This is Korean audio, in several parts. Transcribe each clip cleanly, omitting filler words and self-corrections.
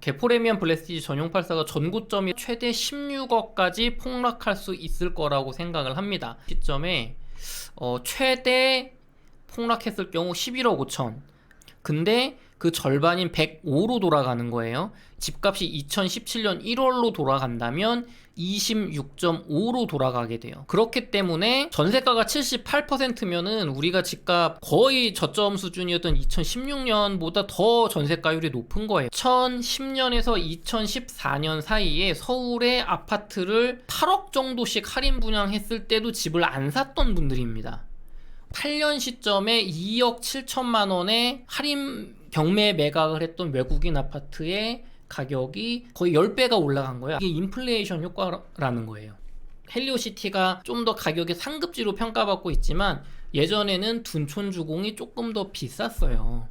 개포레미안 블레스티지 전용 84가 전고점이 최대 16억까지 폭락할 수 있을 거라고 생각을 합니다. 시점에 최대 폭락했을 경우 11억 5천. 근데 그 절반인 105로 돌아가는 거예요. 집값이 2017년 1월로 돌아간다면 26.5로 돌아가게 돼요. 그렇기 때문에 전세가가 78%면은 우리가 집값 거의 저점 수준이었던 2016년보다 더 전세가율이 높은 거예요. 2010년에서 2014년 사이에 서울의 아파트를 8억 정도씩 할인 분양했을 때도 집을 안 샀던 분들입니다. 8년 시점에 2억 7천만 원에 할인 경매 매각을 했던 외국인 아파트의 가격이 거의 10배가 올라간 거야. 이게 인플레이션 효과라는 거예요. 헬리오시티가 좀 더 가격이 상급지로 평가받고 있지만 예전에는 둔촌주공이 조금 더 비쌌어요.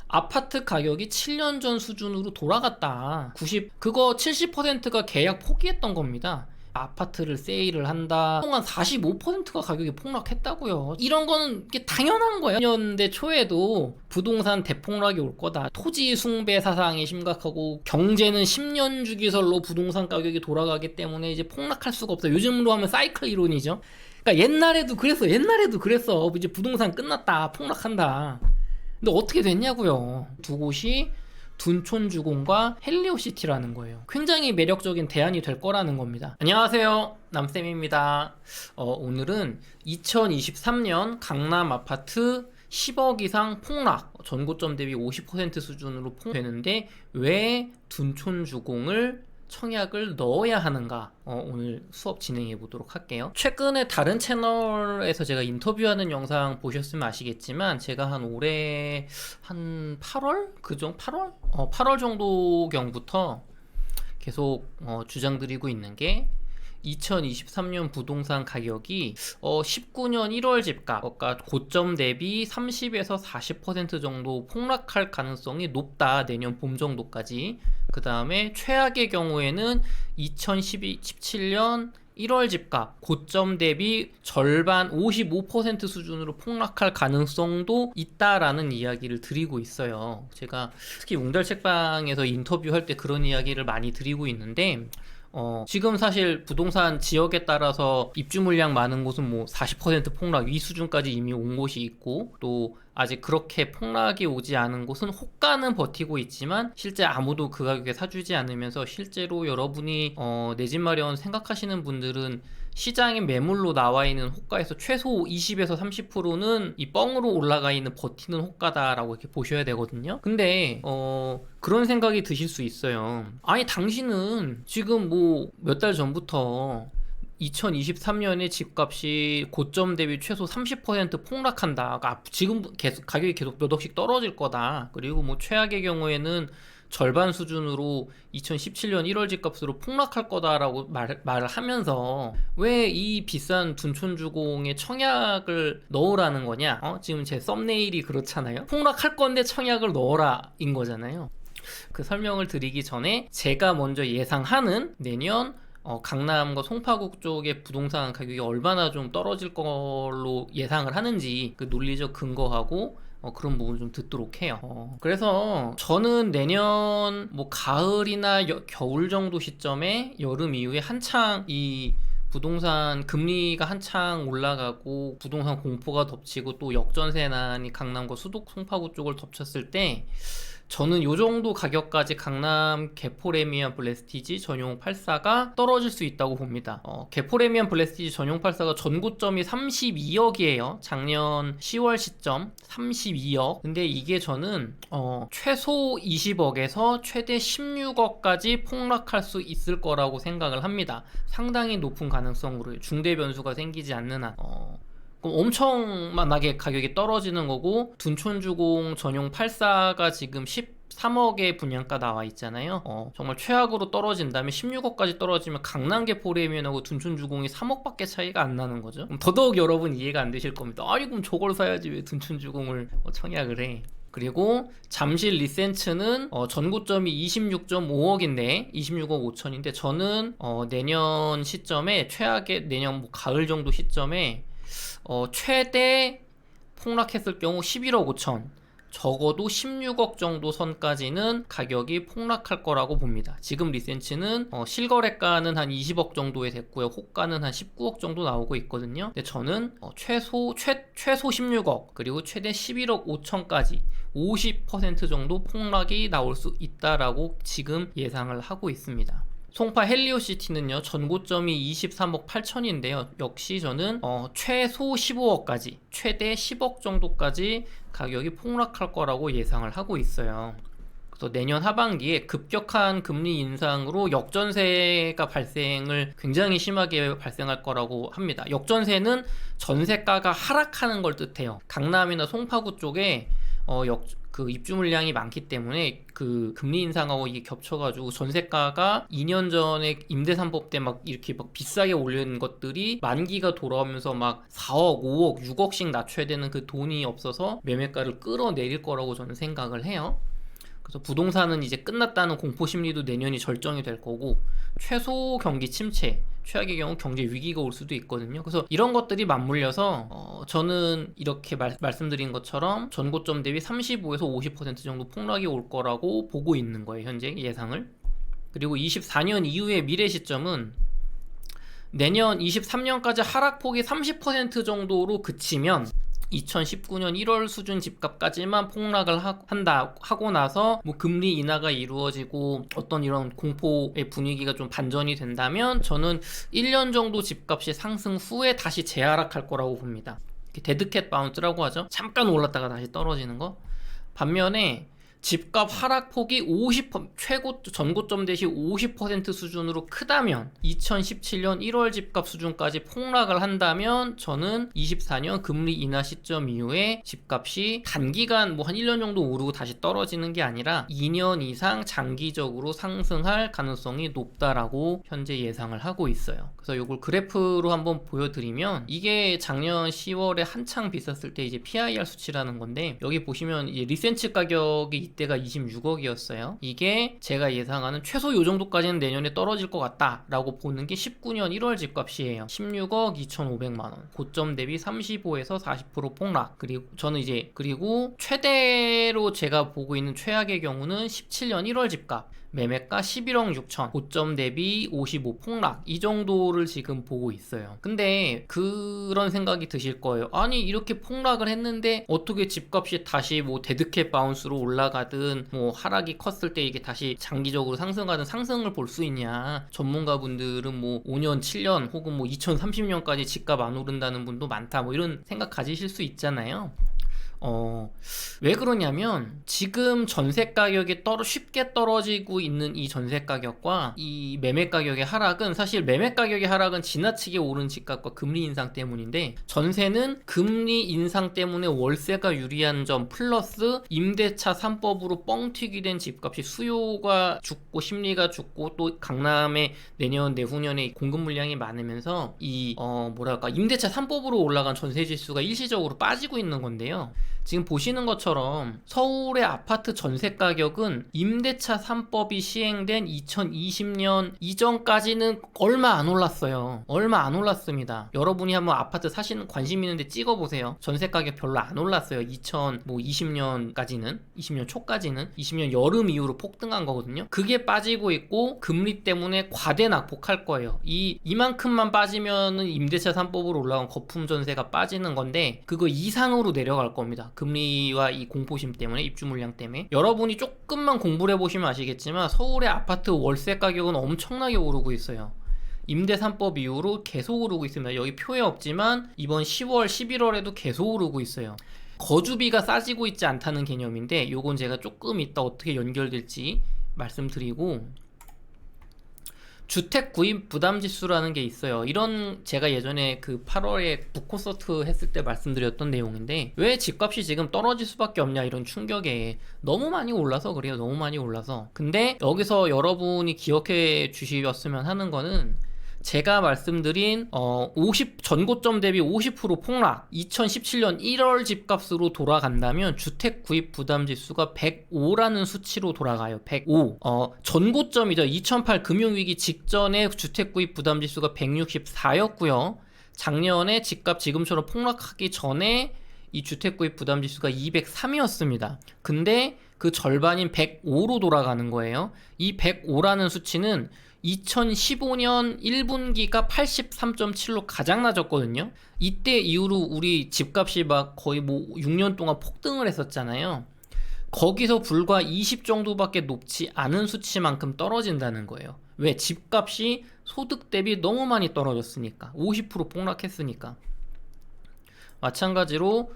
아파트 가격이 7년 전 수준으로 돌아갔다. 그거 70%가 계약 포기했던 겁니다. 아파트를 세일을 한다. 그동안 45%가 가격이 폭락했다고요. 이런 거는 이게 당연한 거예요. 2000년대 초에도 부동산 대폭락이 올 거다. 토지 숭배 사상이 심각하고 경제는 10년 주기설로 부동산 가격이 돌아가기 때문에 이제 폭락할 수가 없어요. 요즘으로 하면 사이클 이론이죠. 그러니까 옛날에도 그랬어. 이제 부동산 끝났다. 폭락한다. 근데 어떻게 됐냐고요. 두 곳이 둔촌주공과 헬리오시티라는 거예요. 굉장히 매력적인 대안이 될 거라는 겁니다. 안녕하세요, 남쌤입니다. 오늘은 2023년 강남 아파트 10억 이상 폭락, 전고점 대비 50% 수준으로 폭락되는데 왜 둔촌주공을 청약을 넣어야 하는가, 오늘 수업 진행해 보도록 할게요. 최근에 다른 채널에서 제가 인터뷰하는 영상 보셨으면 아시겠지만 제가 올해 한 8월? 8월 정도경부터 계속 주장드리고 있는 게 2023년 부동산 가격이 19년 1월 집값 고점 대비 30에서 40% 정도 폭락할 가능성이 높다. 내년 봄 정도까지. 그 다음에 최악의 경우에는 2017년 1월 집값 고점 대비 절반 55% 수준으로 폭락할 가능성도 있다라는 이야기를 드리고 있어요. 제가 특히 웅달 책방에서 인터뷰할 때 그런 이야기를 많이 드리고 있는데 지금 사실 부동산 지역에 따라서 입주 물량 많은 곳은 뭐 40% 폭락 이 수준까지 이미 온 곳이 있고, 또 아직 그렇게 폭락이 오지 않은 곳은 호가는 버티고 있지만 실제 아무도 그 가격에 사주지 않으면서 실제로 여러분이 내 집 마련 생각하시는 분들은 시장에 매물로 나와 있는 호가에서 최소 20에서 30%는 이 뻥으로 올라가 있는 버티는 호가다라고 이렇게 보셔야 되거든요. 근데 그런 생각이 드실 수 있어요. 아니 당신은 지금 뭐 몇 달 전부터 2023년에 집값이 고점 대비 최소 30% 폭락한다. 지금 계속 가격이 계속 몇 억씩 떨어질 거다. 그리고 뭐 최악의 경우에는 절반 수준으로 2017년 1월 집값으로 폭락할 거다라고 말을 하면서 왜 이 비싼 둔촌주공에 청약을 넣으라는 거냐? 지금 제 썸네일이 그렇잖아요. 폭락할 건데 청약을 넣어라 인 거잖아요. 그 설명을 드리기 전에 제가 먼저 예상하는 내년 강남과 송파구 쪽의 부동산 가격이 얼마나 좀 떨어질 걸로 예상을 하는지 그 논리적 근거하고 그런 부분을 좀 듣도록 해요. 그래서 저는 내년 뭐 가을이나 겨울 정도 시점에 여름 이후에 한창 이 부동산 금리가 한창 올라가고 부동산 공포가 덮치고 또 역전세난이 강남과 수도권 송파구 쪽을 덮쳤을 때 저는 요 정도 가격까지 강남 개포레미안 블레스티지 전용 84가 떨어질 수 있다고 봅니다. 개포레미안 블레스티지 전용 84가 전고점이 32억이에요. 작년 10월 시점 32억. 근데 이게 저는 최소 20억에서 최대 16억까지 폭락할 수 있을 거라고 생각을 합니다. 상당히 높은 가능성으로 중대 변수가 생기지 않는 한. 그럼 엄청나게 가격이 떨어지는 거고, 둔촌주공 전용 84가 지금 13억의 분양가 나와 있잖아요. 정말 최악으로 떨어진다면 16억까지 떨어지면 강남계 포레미안하고 둔촌주공이 3억밖에 차이가 안 나는 거죠. 그럼 더더욱 여러분 이해가 안 되실 겁니다. 아니 그럼 저걸 사야지 왜 둔촌주공을 청약을 해. 그리고 잠실 리센츠는 전고점이 26.5억인데 26억 5천인데 저는 내년 시점에 최악의 내년 뭐 가을 정도 시점에 최대 폭락했을 경우 11억 5천, 적어도 16억 정도 선까지는 가격이 폭락할 거라고 봅니다. 지금 리센치는 실거래가는 한 20억 정도에 됐고요. 호가는 한 19억 정도 나오고 있거든요. 근데 저는 최소 16억 그리고 최대 11억 5천까지 50% 정도 폭락이 나올 수 있다라고 지금 예상을 하고 있습니다. 송파 헬리오시티는요, 전고점이 23억 8천인데요. 역시 저는 최소 15억까지, 최대 10억 정도까지 가격이 폭락할 거라고 예상을 하고 있어요. 그래서 내년 하반기에 급격한 금리 인상으로 역전세가 발생을 굉장히 심하게 발생할 거라고 합니다. 역전세는 전세가가 하락하는 걸 뜻해요. 강남이나 송파구 쪽에 그 입주 물량이 많기 때문에 그 금리 인상하고 이게 겹쳐가지고 전세가가 2년 전에 임대3법 때 막 이렇게 막 비싸게 올린 것들이 만기가 돌아오면서 막 4억, 5억, 6억씩 낮춰야 되는 그 돈이 없어서 매매가를 끌어내릴 거라고 저는 생각을 해요. 그래서 부동산은 이제 끝났다는 공포 심리도 내년이 절정이 될 거고, 최소 경기 침체, 최악의 경우 경제 위기가 올 수도 있거든요. 그래서 이런 것들이 맞물려서 저는 이렇게 말씀드린 것처럼 전고점 대비 35에서 50% 정도 폭락이 올 거라고 보고 있는 거예요, 현재 예상을. 그리고 24년 이후의 미래 시점은 내년 23년까지 하락폭이 30% 정도로 그치면 2019년 1월 수준 집값까지만 폭락을 하고 나서 뭐 금리 인하가 이루어지고 어떤 이런 공포의 분위기가 좀 반전이 된다면 저는 1년 정도 집값이 상승 후에 다시 재하락할 거라고 봅니다. 데드캣 바운스라고 하죠. 잠깐 올랐다가 다시 떨어지는 거. 반면에 집값 하락폭이 최고 전고점 대시 50% 수준으로 크다면 2017년 1월 집값 수준까지 폭락을 한다면 저는 24년 금리 인하 시점 이후에 집값이 단기간 뭐 한 1년 정도 오르고 다시 떨어지는 게 아니라 2년 이상 장기적으로 상승할 가능성이 높다라고 현재 예상을 하고 있어요. 그래서 이걸 그래프로 한번 보여드리면 이게 작년 10월에 한창 비쌌을 때 이제 PIR 수치라는 건데, 여기 보시면 이제 리센치 가격이 이때가 26억이었어요. 이게 제가 예상하는 최소 요 정도까지는 내년에 떨어질 것 같다 라고 보는 게 19년 1월 집값이에요. 16억 2,500만원, 고점 대비 35에서 40% 폭락. 그리고 저는 그리고 최대로 제가 보고 있는 최악의 경우는 17년 1월 집값, 매매가 11억 6천, 고점 대비 55 폭락, 이 정도를 지금 보고 있어요. 근데 그런 생각이 드실 거예요. 아니 이렇게 폭락을 했는데 어떻게 집값이 다시 뭐 데드캣 바운스로 올라가든 뭐 하락이 컸을 때 이게 다시 장기적으로 상승하든 상승을 볼 수 있냐. 전문가분들은 뭐 5년 7년 혹은 뭐 2030년까지 집값 안 오른다는 분도 많다, 뭐 이런 생각 가지실 수 있잖아요. 왜 그러냐면 지금 전세 가격이 쉽게 떨어지고 있는 이 전세 가격과 이 매매 가격의 하락은, 사실 매매 가격의 하락은 지나치게 오른 집값과 금리 인상 때문인데, 전세는 금리 인상 때문에 월세가 유리한 점 플러스 임대차 3법으로 뻥튀기 된 집값이 수요가 죽고 심리가 죽고 또 강남에 내년 내후년에 공급 물량이 많으면서 임대차 3법으로 올라간 전세 지수가 일시적으로 빠지고 있는 건데요. 지금 보시는 것처럼 서울의 아파트 전세 가격은 임대차 3법이 시행된 2020년 이전까지는 얼마 안 올랐어요. 얼마 안 올랐습니다. 여러분이 한번 아파트 사시는 관심 있는데 찍어보세요. 전세 가격 별로 안 올랐어요. 2020년까지는, 20년 초까지는, 20년 여름 이후로 폭등한 거거든요. 그게 빠지고 있고 금리 때문에 과대 낙폭할 거예요. 이만큼만 빠지면은 임대차 3법으로 올라온 거품 전세가 빠지는 건데, 그거 이상으로 내려갈 겁니다. 금리와 이 공포심 때문에, 입주 물량 때문에. 여러분이 조금만 공부를 해보시면 아시겠지만 서울의 아파트 월세 가격은 엄청나게 오르고 있어요. 임대 3법 이후로 계속 오르고 있습니다. 여기 표에 없지만 이번 10월, 11월에도 계속 오르고 있어요. 거주비가 싸지고 있지 않다는 개념인데, 요건 제가 조금 이따 어떻게 연결될지 말씀드리고, 주택 구입 부담 지수라는 게 있어요. 이런, 제가 예전에 그 8월에 북콘서트 했을 때 말씀드렸던 내용인데, 왜 집값이 지금 떨어질 수밖에 없냐, 이런 충격에 너무 많이 올라서 그래요. 너무 많이 올라서. 근데 여기서 여러분이 기억해 주셨으면 하는 거는, 제가 말씀드린 전고점 대비 50% 폭락, 2017년 1월 집값으로 돌아간다면 주택 구입 부담 지수가 105라는 수치로 돌아가요. 105. 전고점이죠. 2008 금융위기 직전에 주택 구입 부담 지수가 164였고요. 작년에 집값 지금처럼 폭락하기 전에 이 주택구입 부담지수가 203이었습니다. 근데 그 절반인 105로 돌아가는 거예요. 이 105라는 수치는 2015년 1분기가 83.7로 가장 낮았거든요. 이때 이후로 우리 집값이 막 거의 뭐 6년 동안 폭등을 했었잖아요. 거기서 불과 20 정도밖에 높지 않은 수치만큼 떨어진다는 거예요. 왜? 집값이 소득 대비 너무 많이 떨어졌으니까. 50% 폭락했으니까. 마찬가지로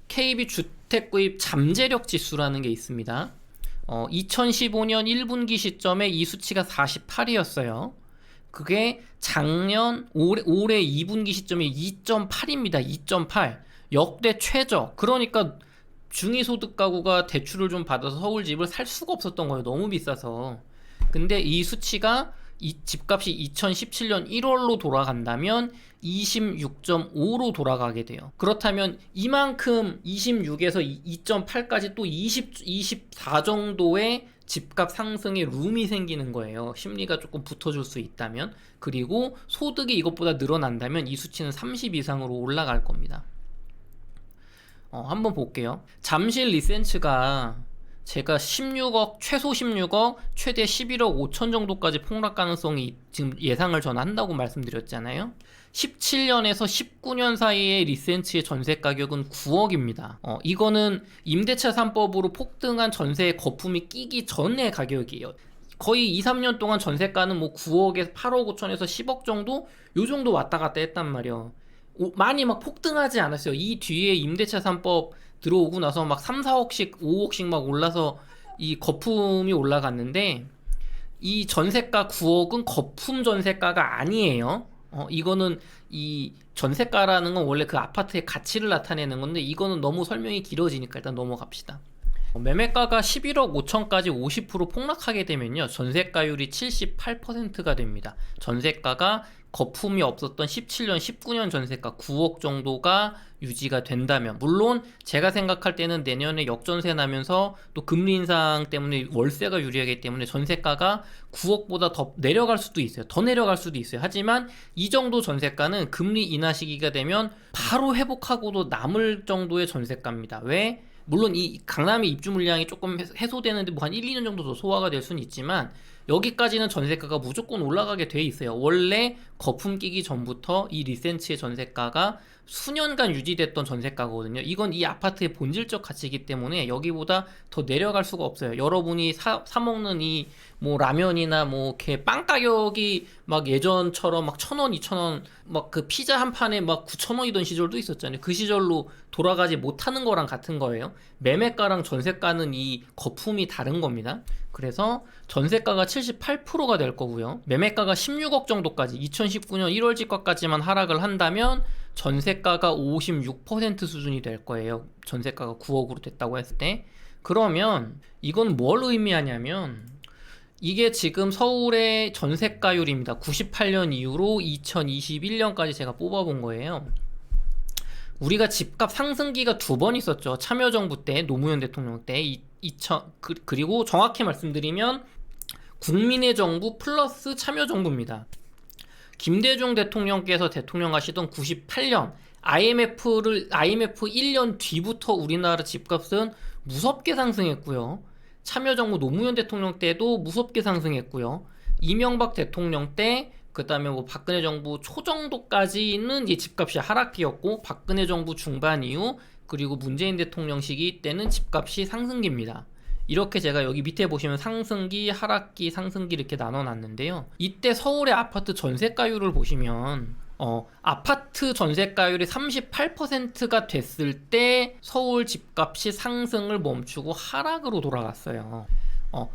KB 주택구입 잠재력 지수라는 게 있습니다. 2015년 1분기 시점에 이 수치가 48이었어요. 그게 올해 2분기 시점에 2.8입니다. 2.8. 역대 최저. 그러니까 중위소득 가구가 대출을 좀 받아서 서울 집을 살 수가 없었던 거예요. 너무 비싸서. 근데 이 수치가 이 집값이 2017년 1월로 돌아간다면 26.5로 돌아가게 돼요. 그렇다면 이만큼 26에서 2.8까지 또 24 정도의 집값 상승의 룸이 생기는 거예요. 심리가 조금 붙어줄 수 있다면. 그리고 소득이 이것보다 늘어난다면 이 수치는 30 이상으로 올라갈 겁니다. 한번 볼게요. 잠실 리센츠가 제가 16억, 최소 16억, 최대 11억 5천 정도까지 폭락 가능성이 지금 예상을 저는 한다고 말씀드렸잖아요. 17년에서 19년 사이에 리센츠의 전세 가격은 9억입니다. 이거는 임대차 3법으로 폭등한 전세의 거품이 끼기 전의 가격이에요. 거의 2, 3년 동안 전세가는 뭐 9억에서 8억 5천에서 10억 정도? 요 정도 왔다 갔다 했단 말이에요. 많이 막 폭등하지 않았어요. 이 뒤에 임대차 3법 들어오고 나서 막 3, 4억씩, 5억씩 막 올라서 이 거품이 올라갔는데 이 전세가 9억은 거품 전세가가 아니에요. 이거는 이 전세가라는 건 원래 그 아파트의 가치를 나타내는 건데 이거는 너무 설명이 길어지니까 일단 넘어갑시다. 매매가가 11억 5천까지 50% 폭락하게 되면요. 전세가율이 78%가 됩니다. 전세가가 거품이 없었던 17년, 19년 전세가 9억 정도가 유지가 된다면, 물론 제가 생각할 때는 내년에 역전세 나면서 또 금리 인상 때문에 월세가 유리하기 때문에 전세가가 9억보다 더 내려갈 수도 있어요. 더 내려갈 수도 있어요. 하지만 이 정도 전세가는 금리 인하 시기가 되면 바로 회복하고도 남을 정도의 전세가입니다. 왜? 물론 이 강남의 입주 물량이 조금 해소되는데 뭐 한 1, 2년 정도 더 소화가 될 수는 있지만 여기까지는 전세가가 무조건 올라가게 돼 있어요. 원래 거품 끼기 전부터 이 리센츠의 전세가가 수년간 유지됐던 전세가거든요. 이건 이 아파트의 본질적 가치이기 때문에 여기보다 더 내려갈 수가 없어요. 여러분이 사 먹는 이 뭐 라면이나 뭐 이렇게 빵 가격이 막 예전처럼 막 1,000원, 2,000원 막 그 피자 한 판에 막 9,000원이던 시절도 있었잖아요. 그 시절로 돌아가지 못하는 거랑 같은 거예요. 매매가랑 전세가는 이 거품이 다른 겁니다. 그래서 전세가가 78%가 될 거고요. 매매가가 16억 정도까지 2019년 1월 집값까지만 하락을 한다면 전세가가 56% 수준이 될 거예요. 전세가가 9억으로 됐다고 했을 때. 그러면 이건 뭘 의미하냐면 이게 지금 서울의 전세가율입니다. 98년 이후로 2021년까지 제가 뽑아본 거예요. 우리가 집값 상승기가 두 번 있었죠. 참여정부 때, 노무현 대통령 때, 그리고 정확히 말씀드리면 국민의 정부 플러스 참여정부입니다. 김대중 대통령께서 대통령 하시던 98년 IMF 1년 뒤부터 우리나라 집값은 무섭게 상승했고요. 참여정부 노무현 대통령 때도 무섭게 상승했고요. 이명박 대통령 때, 그 다음에 뭐 박근혜 정부 초 정도까지는 이 집값이 하락기였고, 박근혜 정부 중반 이후, 그리고 문재인 대통령 시기 때는 집값이 상승기입니다. 이렇게 제가 여기 밑에 보시면 상승기, 하락기, 상승기 이렇게 나눠놨는데요. 이때 서울의 아파트 전세가율을 보시면 아파트 전세가율이 38%가 됐을 때 서울 집값이 상승을 멈추고 하락으로 돌아갔어요.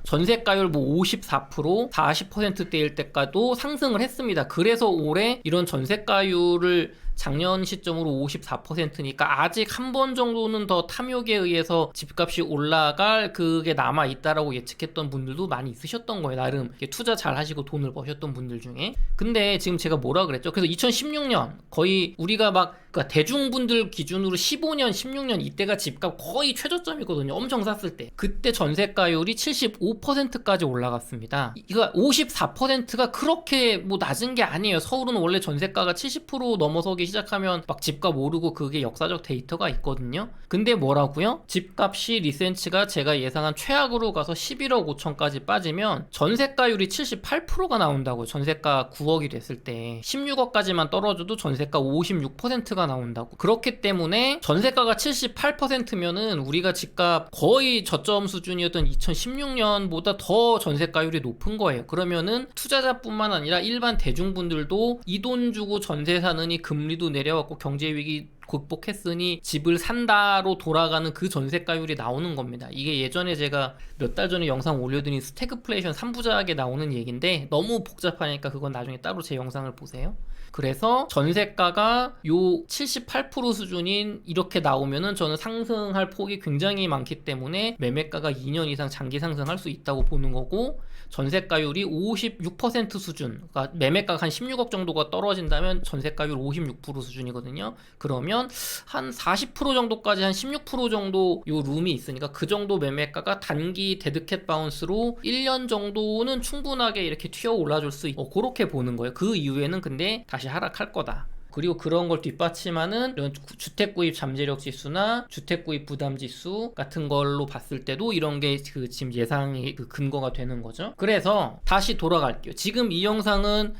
전세가율 뭐 54%, 40%대일 때까지도 상승을 했습니다. 그래서 올해 이런 전세가율을 작년 시점으로 54%니까 아직 한 번 정도는 더 탐욕에 의해서 집값이 올라갈 그게 남아 있다라고 예측했던 분들도 많이 있으셨던 거예요. 나름 투자 잘 하시고 돈을 버셨던 분들 중에. 근데 지금 제가 뭐라 그랬죠? 그래서 2016년 거의 우리가 막 그러니까 대중분들 기준으로 15년, 16년 이때가 집값 거의 최저점이거든요. 엄청 쌌을 때. 그때 전세가율이 75%까지 올라갔습니다. 이거 54%가 그렇게 뭐 낮은 게 아니에요. 서울은 원래 전세가가 70% 넘어서게 나오기 시작하면 막 집값 오르고 그게 역사적 데이터가 있거든요. 근데 뭐라고요? 집값이 리센치가 제가 예상한 최악으로 가서 11억 5천까지 빠지면 전세가율이 78%가 나온다고. 전세가 9억이 됐을 때 16억까지만 떨어져도 전세가 56%가 나온다고. 그렇기 때문에 전세가가 78%면은 우리가 집값 거의 저점 수준이었던 2016년보다 더 전세가율이 높은 거예요. 그러면은 투자자뿐만 아니라 일반 대중분들도 이 돈 주고 전세 사느니 금리도 내려왔고 경제위기 극복했으니 집을 산다로 돌아가는 그 전세가율이 나오는 겁니다. 이게 예전에 제가 몇 달 전에 영상 올려드린 스태그플레이션 3부작에 나오는 얘기인데 너무 복잡하니까 그건 나중에 따로 제 영상을 보세요. 그래서 전세가가 요 78% 수준인 이렇게 나오면은 저는 상승할 폭이 굉장히 많기 때문에 매매가가 2년 이상 장기 상승할 수 있다고 보는 거고, 전세가율이 56% 수준, 그러니까 매매가가 한 16억 정도가 떨어진다면 전세가율 56% 수준이거든요. 그러면 한 40% 정도까지 한 16% 정도 요 룸이 있으니까 그 정도 매매가가 단기 데드캣 바운스로 1년 정도는 충분하게 이렇게 튀어 올라줄 수 있고, 그렇게 보는 거예요. 그 이후에는 근데 다시 하락할 거다. 그리고 그런 걸 뒷받침하는 이런 주택구입 잠재력 지수나 주택구입 부담 지수 같은 걸로 봤을 때도 이런 게 그 지금 예상이 그 근거가 되는 거죠. 그래서 다시 돌아갈게요. 지금 이 영상은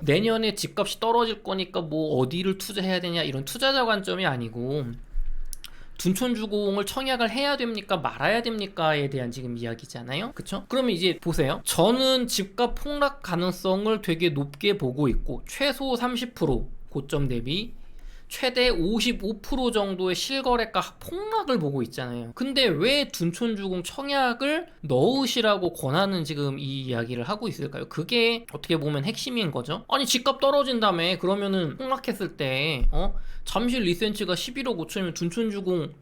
내년에 집값이 떨어질 거니까 뭐 어디를 투자해야 되냐 이런 투자자 관점이 아니고, 둔촌주공을 청약을 해야 됩니까 말아야 됩니까에 대한 지금 이야기잖아요. 그쵸? 그러면 이제 보세요. 저는 집값 폭락 가능성을 되게 높게 보고 있고, 최소 30% 고점 대비 최대 55% 정도의 실거래가 폭락을 보고 있잖아요. 근데 왜 둔촌주공 청약을 넣으시라고 권하는 지금 이 이야기를 하고 있을까요? 그게 어떻게 보면 핵심인 거죠. 아니 집값 떨어진다며. 그러면은 폭락했을 때 잠실 리센치가 11억 5천이면 둔촌주공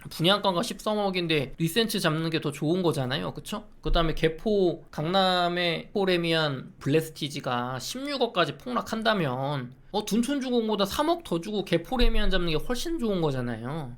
분양가가 13억인데 리센치 잡는 게 더 좋은 거잖아요. 그쵸? 그 다음에 개포 강남의 포레미안 블레스티지가 16억까지 폭락한다면 둔촌주공보다 3억 더 주고 개포레미안 잡는 게 훨씬 좋은 거잖아요.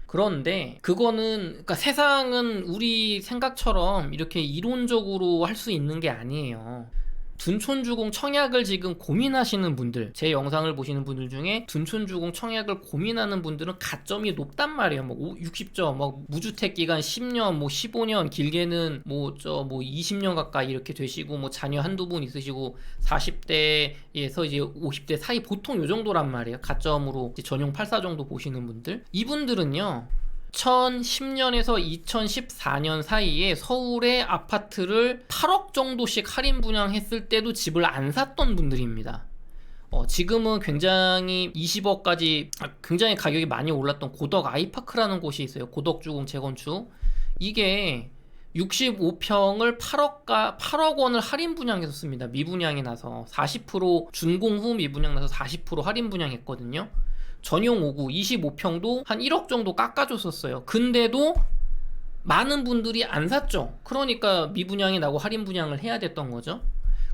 그런데 그거는, 그러니까 세상은 우리 생각처럼 이렇게 이론적으로 할 수 있는 게 아니에요. 둔촌주공 청약을 지금 고민하시는 분들, 제 영상을 보시는 분들 중에 둔촌주공 청약을 고민하는 분들은 가점이 높단 말이에요. 뭐 60점, 막 무주택 기간 10년, 뭐 15년, 길게는 뭐 20년 가까이 이렇게 되시고, 뭐 자녀 한두 분 있으시고 40대에서 이제 50대 사이 보통 요 정도란 말이에요. 가점으로 전용 84 정도 보시는 분들. 이분들은요, 2010년에서 2014년 사이에 서울의 아파트를 8억 정도씩 할인 분양했을 때도 집을 안 샀던 분들입니다. 지금은 굉장히 20억까지 굉장히 가격이 많이 올랐던 고덕 아이파크라는 곳이 있어요. 고덕주공 재건축. 이게 65평을 8억 원을 할인 분양했었습니다. 미분양이 나서 40% 준공 후 미분양 나서 40% 할인 분양했거든요. 전용 5구 25평도 한 1억 정도 깎아줬었어요. 근데도 많은 분들이 안 샀죠. 그러니까 미분양이 나고 할인 분양을 해야 됐던 거죠.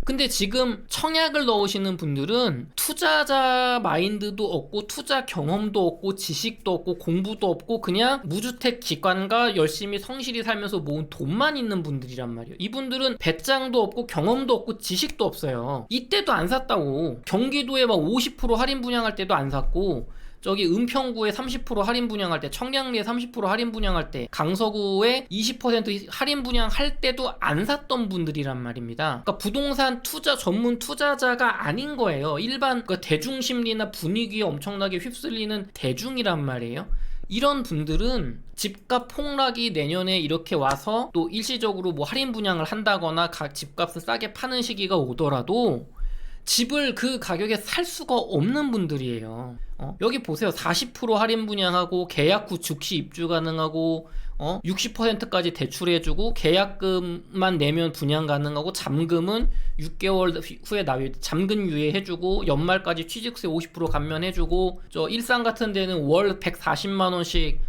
근데 지금 청약을 넣으시는 분들은 투자자 마인드도 없고 투자 경험도 없고 지식도 없고 공부도 없고 그냥 무주택 기관가 열심히 성실히 살면서 모은 돈만 있는 분들이란 말이에요. 이분들은 배짱도 없고 경험도 없고 지식도 없어요. 이때도 안 샀다고. 경기도에 막 50% 할인 분양할 때도 안 샀고, 저기 은평구에 30% 할인 분양할 때, 청량리에 30% 할인 분양할 때, 강서구에 20% 할인 분양할 때도 안 샀던 분들이란 말입니다. 그러니까 부동산 투자 전문 투자자가 아닌 거예요. 일반 그 대중 심리나 분위기에 엄청나게 휩쓸리는 대중이란 말이에요. 이런 분들은 집값 폭락이 내년에 이렇게 와서 또 일시적으로 뭐 할인 분양을 한다거나 집값을 싸게 파는 시기가 오더라도 집을 그 가격에 살 수가 없는 분들이에요. 여기 보세요. 40% 할인 분양하고 계약 후 즉시 입주 가능하고 60%까지 대출해주고 계약금만 내면 분양 가능하고 잠금은 6개월 후에 잠금 유예해주고 연말까지 취직세 50% 감면해주고, 저 일산 같은 데는 월 140만원씩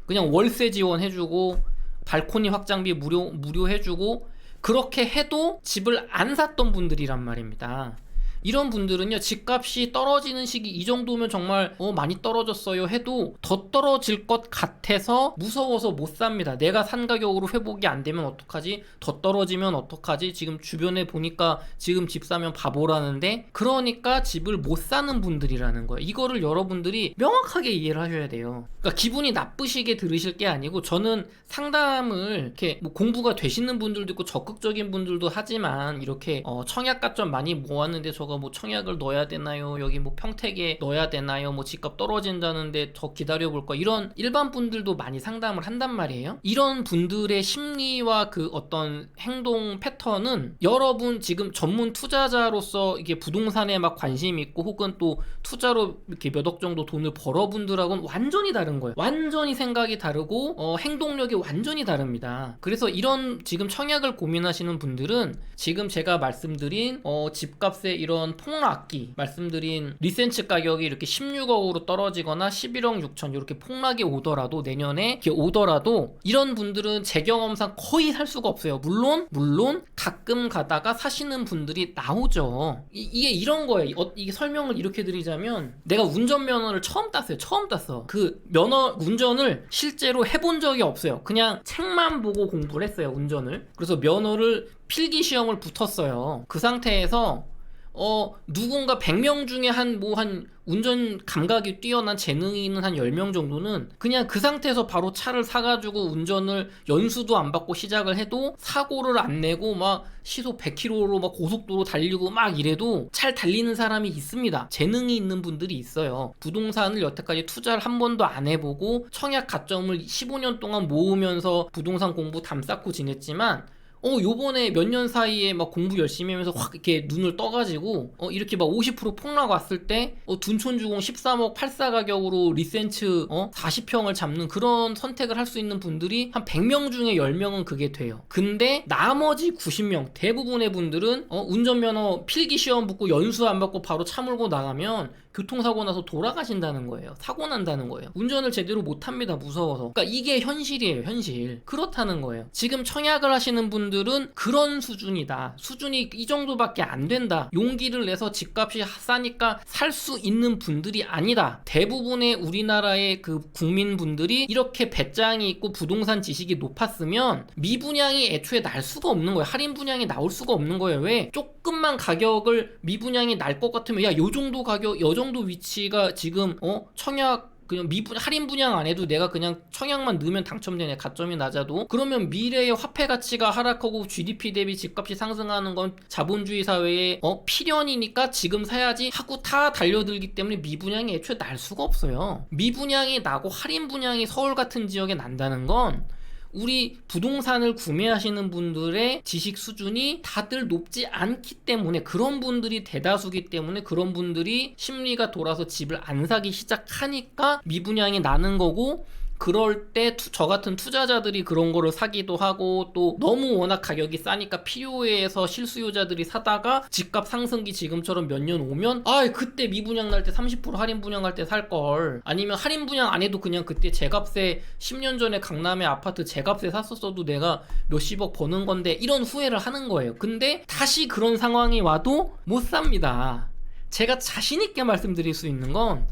그냥 월세 지원해주고 발코니 확장비 무료 해주고, 그렇게 해도 집을 안 샀던 분들이란 말입니다. 이런 분들은요, 집값이 떨어지는 시기 이 정도면 정말 많이 떨어졌어요 해도 더 떨어질 것 같아서 무서워서 못 삽니다. 내가 산 가격으로 회복이 안 되면 어떡하지? 더 떨어지면 어떡하지? 지금 주변에 보니까 지금 집 사면 바보라는데, 그러니까 집을 못 사는 분들이라는 거예요. 이거를 여러분들이 명확하게 이해를 하셔야 돼요. 그러니까 기분이 나쁘시게 들으실 게 아니고, 저는 상담을 이렇게 뭐 공부가 되시는 분들도 있고 적극적인 분들도 하지만, 이렇게 청약 좀 많이 모았는데 저거 뭐 청약을 넣어야 되나요? 여기 뭐 평택에 넣어야 되나요? 뭐 집값 떨어진다는데 더 기다려볼까? 이런 일반 분들도 많이 상담을 한단 말이에요. 이런 분들의 심리와 그 어떤 행동 패턴은 여러분 지금 전문 투자자로서 이게 부동산에 막 관심 있고 혹은 또 투자로 이렇게 몇 억 정도 돈을 벌어 분들하고는 완전히 다른 거예요. 완전히 생각이 다르고 행동력이 완전히 다릅니다. 그래서 이런 지금 청약을 고민하시는 분들은 지금 제가 말씀드린 집값의 이런 폭락기, 말씀드린 리센츠 가격이 이렇게 16억으로 떨어지거나 11억 6천 이렇게 폭락이 오더라도, 내년에 이렇게 오더라도, 이런 분들은 제 경험상 거의 살 수가 없어요. 물론 가끔 가다가 사시는 분들이 나오죠. 이게 이런 거예요. 이게 설명을 이렇게 드리자면, 내가 운전면허를 처음 땄어. 그 운전을 실제로 해본 적이 없어요. 그냥 책만 보고 공부를 했어요, 운전을. 그래서 면허를 필기 시험을 붙었어요. 그 상태에서 누군가 100명 중에 한 운전 감각이 뛰어난 재능이 있는 한 10명 정도는 그냥 그 상태에서 바로 차를 사가지고 운전을 연수도 안 받고 시작을 해도 사고를 안 내고 막 시속 100km로 막 고속도로 달리고 막 이래도 잘 달리는 사람이 있습니다. 재능이 있는 분들이 있어요. 부동산을 여태까지 투자를 한 번도 안 해보고 청약 가점을 15년 동안 모으면서 부동산 공부 담쌓고 지냈지만, 요번에 몇 년 사이에 막 공부 열심히 하면서 확 이렇게 눈을 떠가지고 이렇게 막 50% 폭락 왔을 때 둔촌주공 13억 84 가격으로 리센츠 40평을 잡는 그런 선택을 할 수 있는 분들이 한 100명 중에 10명은 그게 돼요. 근데 나머지 90명 대부분의 분들은 운전면허 필기 시험 붙고 연수 안 받고 바로 차 몰고 나가면 교통사고 나서 돌아가신다는 거예요. 사고 난다는 거예요. 운전을 제대로 못합니다, 무서워서. 그러니까 이게 현실이에요, 현실. 그렇다는 거예요. 지금 청약을 하시는 분들은 그런 수준이다. 수준이 이 정도밖에 안 된다. 용기를 내서 집값이 싸니까 살 수 있는 분들이 아니다. 대부분의 우리나라의 그 국민분들이 이렇게 배짱이 있고 부동산 지식이 높았으면 미분양이 애초에 날 수가 없는 거예요. 할인 분양이 나올 수가 없는 거예요. 왜? 조금만 가격을 미분양이 날 것 같으면, 야, 요 정도 가격, 요 정도 위치가 지금 청약 그냥 할인 분양 안 해도 내가 그냥 청약만 넣으면 당첨되네, 가점이 낮아도. 그러면 미래의 화폐 가치가 하락하고 GDP 대비 집값이 상승하는 건 자본주의 사회의 필연이니까 지금 사야지 하고 다 달려들기 때문에 미분양이 애초에 날 수가 없어요. 미분양이 나고 할인 분양이 서울 같은 지역에 난다는 건 우리 부동산을 구매하시는 분들의 지식 수준이 다들 높지 않기 때문에, 그런 분들이 대다수기 때문에 그런 분들이 심리가 돌아서 집을 안 사기 시작하니까 미분양이 나는 거고, 그럴 때 저 같은 투자자들이 그런 거를 사기도 하고, 또 너무 워낙 가격이 싸니까 필요해서 실수요자들이 사다가 집값 상승기 지금처럼 몇 년 오면 그때 미분양 날 때 30% 할인 분양할 때 살걸, 아니면 할인 분양 안 해도 그냥 그때 제값에 10년 전에 강남의 아파트 제값에 샀었어도 내가 몇십억 버는 건데, 이런 후회를 하는 거예요. 근데 다시 그런 상황이 와도 못 삽니다. 제가 자신있게 말씀드릴 수 있는 건,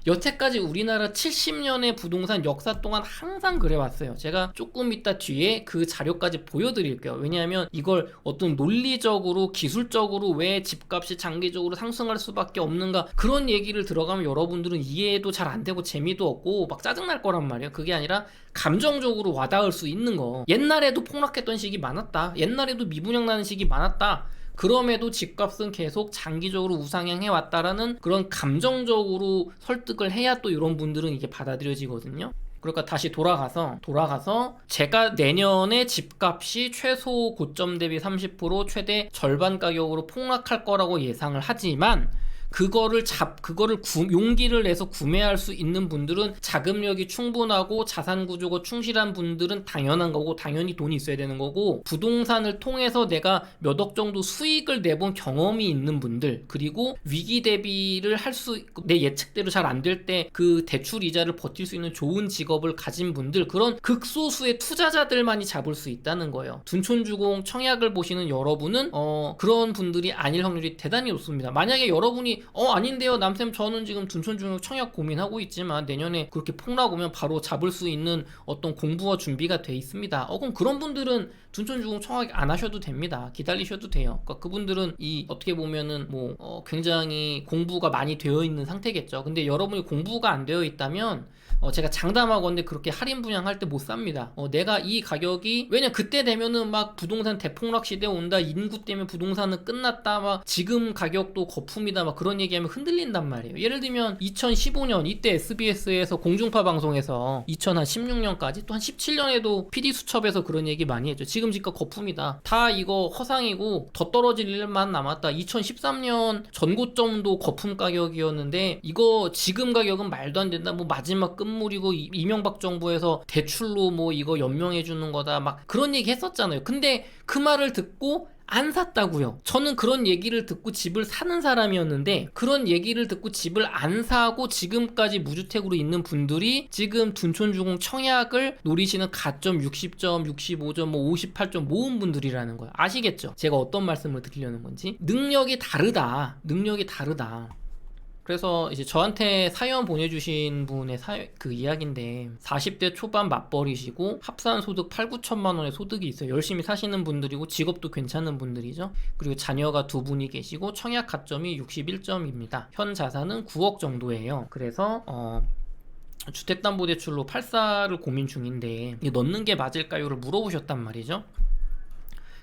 여태까지 우리나라 70년의 부동산 역사 동안 항상 그래왔어요. 제가 조금 이따 뒤에 그 자료까지 보여드릴게요. 왜냐하면 이걸 어떤 논리적으로 기술적으로 왜 집값이 장기적으로 상승할 수밖에 없는가, 그런 얘기를 들어가면 여러분들은 이해도 잘 안 되고 재미도 없고 막 짜증날 거란 말이에요. 그게 아니라 감정적으로 와닿을 수 있는 거. 옛날에도 폭락했던 시기 많았다. 옛날에도 미분양 나는 시기 많았다. 그럼에도 집값은 계속 장기적으로 우상향해 왔다라는 그런 감정적으로 설득을 해야 또 이런 분들은 이게 받아들여지거든요. 그러니까 다시 돌아가서 제가 내년에 집값이 최소 고점 대비 30% 최대 절반 가격으로 폭락할 거라고 예상을 하지만, 그거를 용기를 내서 구매할 수 있는 분들은 자금력이 충분하고 자산 구조가 충실한 분들은 당연한 거고, 당연히 돈이 있어야 되는 거고, 부동산을 통해서 내가 몇 억 정도 수익을 내본 경험이 있는 분들, 그리고 위기 대비를 할 수, 내 예측대로 잘 안 될 때 그 대출 이자를 버틸 수 있는 좋은 직업을 가진 분들, 그런 극소수의 투자자들만이 잡을 수 있다는 거예요. 둔촌주공 청약을 보시는 여러분은 그런 분들이 아닐 확률이 대단히 높습니다. 만약에 여러분이 아닌데요 남쌤, 저는 지금 둔촌주공 청약 고민하고 있지만 내년에 그렇게 폭락 오면 바로 잡을 수 있는 어떤 공부와 준비가 돼 있습니다. 그럼 그런 분들은 둔촌주공 청약 안 하셔도 됩니다. 기다리셔도 돼요. 그러니까 그분들은 어떻게 보면은 굉장히 공부가 많이 되어 있는 상태겠죠. 근데 여러분이 공부가 안 되어 있다면 제가 장담하건대 그렇게 할인 분양할 때 못 삽니다. 내가 이 가격이, 왜냐 그때 되면은 막 부동산 대폭락 시대 온다, 인구 때문에 부동산은 끝났다, 막 지금 가격도 거품이다, 막 그런 얘기하면 흔들린단 말이에요. 예를 들면 2015년 이때 SBS에서 공중파 방송에서 2016년까지 또 한 17년에도 PD수첩에서 그런 얘기 많이 했죠. 지금 집값 거품이다, 다 이거 허상이고 더 떨어질 일만 남았다. 2013년 전고점도 거품 가격이었는데 이거 지금 가격은 말도 안 된다, 마지막 끝물이고 이명박 정부에서 대출로 이거 연명해 주는 거다, 막 그런 얘기 했었잖아요. 근데 그 말을 듣고 안 샀다고요. 저는 그런 얘기를 듣고 집을 사는 사람이었는데, 그런 얘기를 듣고 집을 안 사고 지금까지 무주택으로 있는 분들이 지금 둔촌주공 청약을 노리시는 가점 60점, 65점, 58점 모은 분들이라는 거예요. 아시겠죠? 제가 어떤 말씀을 드리려는 건지. 능력이 다르다. 그래서 이제 저한테 사연 보내주신 분의 그 이야기인데, 40대 초반 맞벌이시고 합산 소득 8, 9천만 원의 소득이 있어요. 열심히 사시는 분들이고 직업도 괜찮은 분들이죠. 그리고 자녀가 2분이 계시고 청약 가점이 61점입니다. 현 자산은 9억 정도예요. 그래서 주택담보대출로 8사를 고민 중인데 넣는 게 맞을까요를 물어보셨단 말이죠.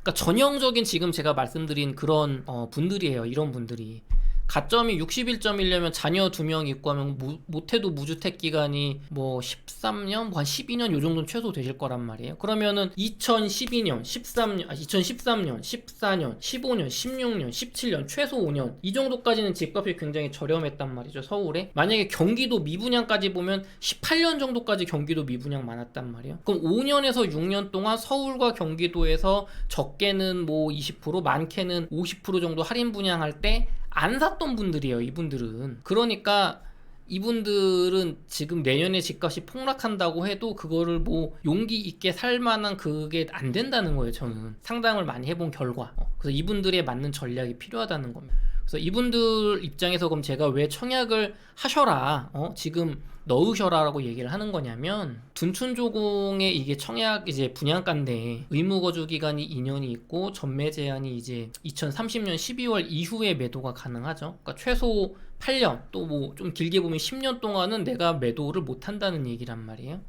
그러니까 전형적인 지금 제가 말씀드린 그런 분들이에요. 이런 분들이 가점이 61점이려면 자녀 2명 있고 하면 못해도 무주택 기간이 13년, 한 12년 요 정도는 최소 되실 거란 말이에요. 그러면은 2012년, 2013년, 14년, 15년, 16년, 17년, 최소 5년 이 정도까지는 집값이 굉장히 저렴했단 말이죠. 서울에. 만약에 경기도 미분양까지 보면 18년 정도까지 경기도 미분양 많았단 말이에요. 그럼 5년에서 6년 동안 서울과 경기도에서 적게는 20%, 많게는 50% 정도 할인 분양할 때 안 샀던 분들이에요, 이분들은. 그러니까 이분들은 지금 내년에 집값이 폭락한다고 해도 그거를 용기 있게 살 만한 그게 안 된다는 거예요. 저는 상담을 많이 해본 결과. 그래서 이분들에 맞는 전략이 필요하다는 겁니다. 그래서 이분들 입장에서 그럼 제가 왜 청약을 하셔라, 지금 넣으셔라라고 얘기를 하는 거냐면, 둔촌조공의 이게 청약 이제 분양가인데 의무거주 기간이 2년이 있고 전매 제한이 이제 2030년 12월 이후에 매도가 가능하죠. 그러니까 최소 8년, 또 좀 길게 보면 10년 동안은 내가 매도를 못 한다는 얘기란 말이에요.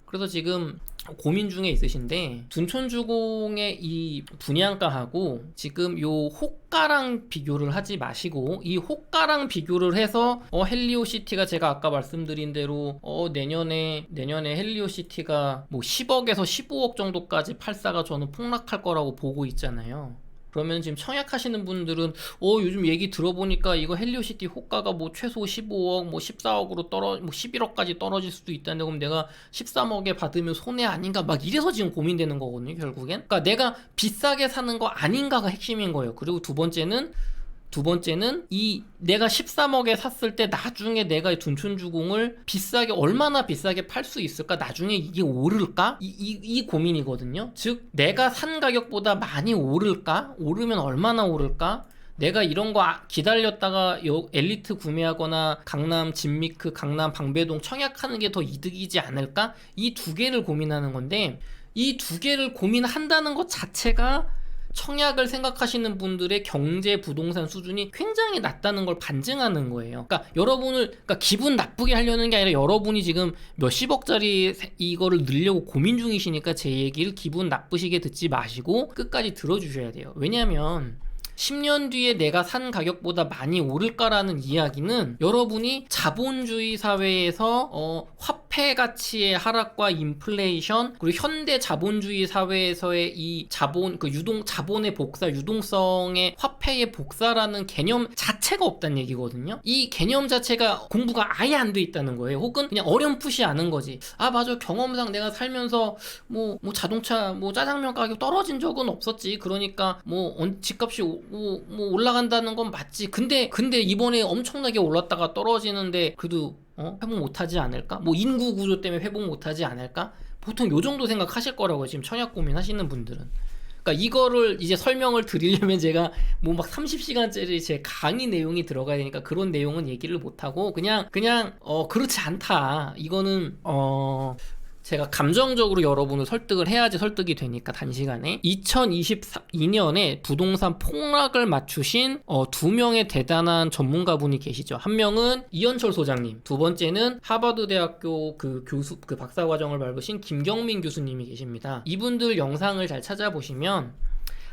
그래서 지금 고민 중에 있으신데, 둔촌주공의 이 분양가하고 지금 요 호가랑 비교를 하지 마시고, 이 호가랑 비교를 해서 헬리오시티가 제가 아까 말씀드린 대로 내년에 헬리오시티가 10억에서 15억 정도까지 팔사가 저는 폭락할 거라고 보고 있잖아요. 그러면 지금 청약하시는 분들은 요즘 얘기 들어보니까 이거 헬리오시티 호가가 최소 15억, 14억으로 11억까지 떨어질 수도 있다는데, 그럼 내가 13억에 받으면 손해 아닌가, 막 이래서 지금 고민되는 거거든요, 결국엔. 그러니까 내가 비싸게 사는 거 아닌가가 핵심인 거예요. 그리고 두 번째는 내가 13억에 샀을 때 나중에 내가 둔촌주공을 얼마나 비싸게 팔 수 있을까? 나중에 이게 오를까? 이 고민이거든요. 즉, 내가 산 가격보다 많이 오를까? 오르면 얼마나 오를까? 내가 이런 거 기다렸다가 엘리트 구매하거나 강남 진미크, 강남 방배동 청약하는 게 더 이득이지 않을까? 이 두 개를 고민하는 건데, 이 두 개를 고민한다는 것 자체가 청약을 생각하시는 분들의 경제 부동산 수준이 굉장히 낮다는 걸 반증하는 거예요. 그러니까 기분 나쁘게 하려는 게 아니라, 여러분이 지금 몇십억짜리 이거를 넣으려고 고민 중이시니까 제 얘기를 기분 나쁘시게 듣지 마시고 끝까지 들어주셔야 돼요. 왜냐면 10년 뒤에 내가 산 가격보다 많이 오를까라는 이야기는 여러분이 자본주의 사회에서 화폐 가치의 하락과 인플레이션, 그리고 현대 자본주의 사회에서의 이 자본의 복사, 유동성의 화폐의 복사라는 개념 자체가 없다는 얘기거든요. 이 개념 자체가 공부가 아예 안 돼 있다는 거예요. 혹은 그냥 어렴풋이 아는 거지. 아, 맞아. 경험상 내가 살면서 뭐 자동차, 짜장면 가격 떨어진 적은 없었지. 그러니까 집값이 올라간다는 건 맞지. 근데 이번에 엄청나게 올랐다가 떨어지는데 그래도 회복 못하지 않을까? 인구 구조 때문에 회복 못하지 않을까? 보통 요 정도 생각하실 거라고요. 지금 청약 고민하시는 분들은. 그러니까 이거를 이제 설명을 드리려면 제가 막 30시간짜리 제 강의 내용이 들어가야 되니까 그런 내용은 얘기를 못하고 그냥 그렇지 않다. 이거는 제가 감정적으로 여러분을 설득을 해야지 설득이 되니까 단시간에 2022년에 부동산 폭락을 맞추신 두 명의 대단한 전문가분이 계시죠. 한 명은 이현철 소장님, 두 번째는 하버드대학교 그 박사과정을 밟으신 김경민 교수님이 계십니다. 이분들 영상을 잘 찾아보시면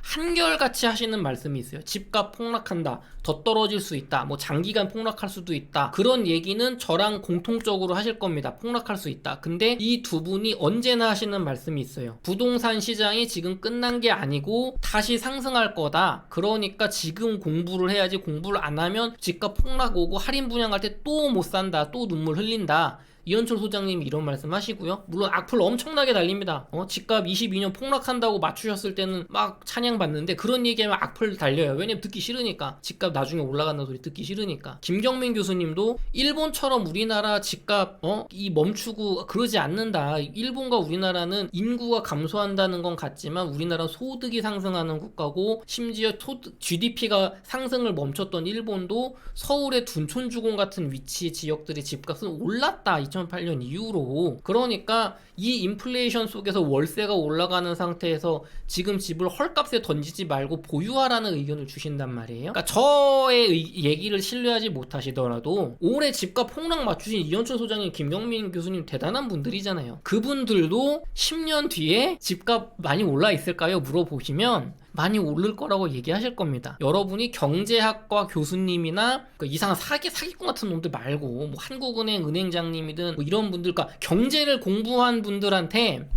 한결같이 하시는 말씀이 있어요. 집값 폭락한다, 더 떨어질 수 있다, 장기간 폭락할 수도 있다. 그런 얘기는 저랑 공통적으로 하실 겁니다. 폭락할 수 있다. 근데 이 두 분이 언제나 하시는 말씀이 있어요. 부동산 시장이 지금 끝난 게 아니고 다시 상승할 거다. 그러니까 지금 공부를 해야지, 공부를 안 하면 집값 폭락 오고 할인 분양할 때 또 못 산다, 또 눈물 흘린다. 이현철 소장님이 이런 말씀 하시고요. 물론 악플 엄청나게 달립니다. 집값 22년 폭락한다고 맞추셨을 때는 막 찬양받는데 그런 얘기하면 악플 달려요. 왜냐면 듣기 싫으니까. 집값 나중에 올라간다는 소리 듣기 싫으니까. 김경민 교수님도 일본처럼 우리나라 집값 이 멈추고 그러지 않는다. 일본과 우리나라는 인구가 감소한다는 건 같지만 우리나라는 소득이 상승하는 국가고, 심지어 GDP가 상승을 멈췄던 일본도 서울의 둔촌주공 같은 위치의 지역들의 집값은 올랐다. 2008년 이후로. 그러니까 이 인플레이션 속에서 월세가 올라가는 상태에서 지금 집을 헐값에 던지지 말고 보유하라는 의견을 주신단 말이에요. 그러니까 저의 얘기를 신뢰하지 못하시더라도 올해 집값 폭락 맞추신 이현철 소장님, 김경민 교수님 대단한 분들이잖아요. 그분들도 10년 뒤에 집값 많이 올라 있을까요? 물어보시면 많이 오를 거라고 얘기하실 겁니다. 여러분이 경제학과 교수님이나 이상한 사기꾼 같은 놈들 말고 한국은행 은행장님이든 이런 분들, 그러니까 경제를 공부한 분들한테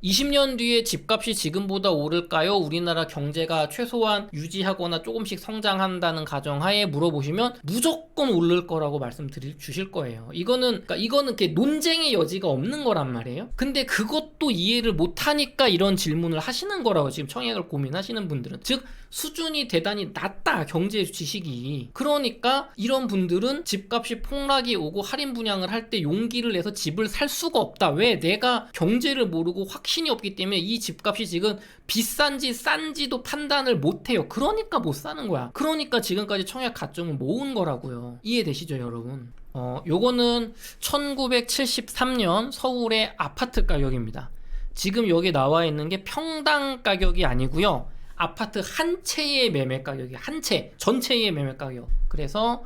20년 뒤에 집값이 지금보다 오를까요? 우리나라 경제가 최소한 유지하거나 조금씩 성장한다는 가정하에 물어보시면 무조건 오를 거라고 주실 거예요. 이거는 이렇게 논쟁의 여지가 없는 거란 말이에요. 근데 그것도 이해를 못하니까 이런 질문을 하시는 거라고, 지금 청약을 고민하시는 분들은. 즉 수준이 대단히 낮다, 경제 지식이. 그러니까 이런 분들은 집값이 폭락이 오고 할인 분양을 할 때 용기를 내서 집을 살 수가 없다. 왜? 내가 경제를 모르고 확신이 없기 때문에 이 집값이 지금 비싼지 싼지도 판단을 못해요. 그러니까 못 사는 거야. 그러니까 지금까지 청약 가점을 모은 거라고요. 이해되시죠, 여러분? 요거는 1973년 서울의 아파트 가격입니다. 지금 여기 나와 있는 게 평당 가격이 아니고요. 아파트 한 채의 매매 가격이, 한 채 전체의 매매 가격. 그래서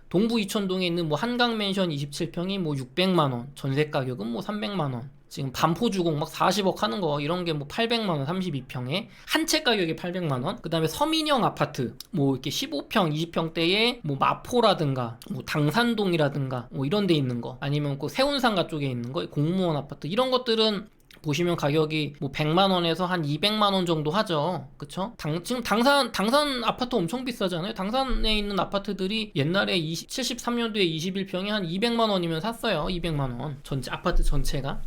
동부 이천동에 있는 한강맨션 27평이 600만원, 전세 가격은 300만원. 지금 반포주공 40억 하는 거, 이런 게 800만원 32평에 한 채 가격이 800만원. 그 다음에 서민형 아파트 이렇게 15평 20평대에 마포라든가 당산동이라든가 이런 데 있는 거, 아니면 세운상가 쪽에 있는 거, 공무원 아파트, 이런 것들은 보시면 가격이 100만원에서 한 200만원 정도 하죠. 그쵸? 지금 당산 아파트 엄청 비싸잖아요. 당산에 있는 아파트들이 옛날에 73년도에 21평에 한 200만원이면 샀어요. 200만원 아파트 전체가.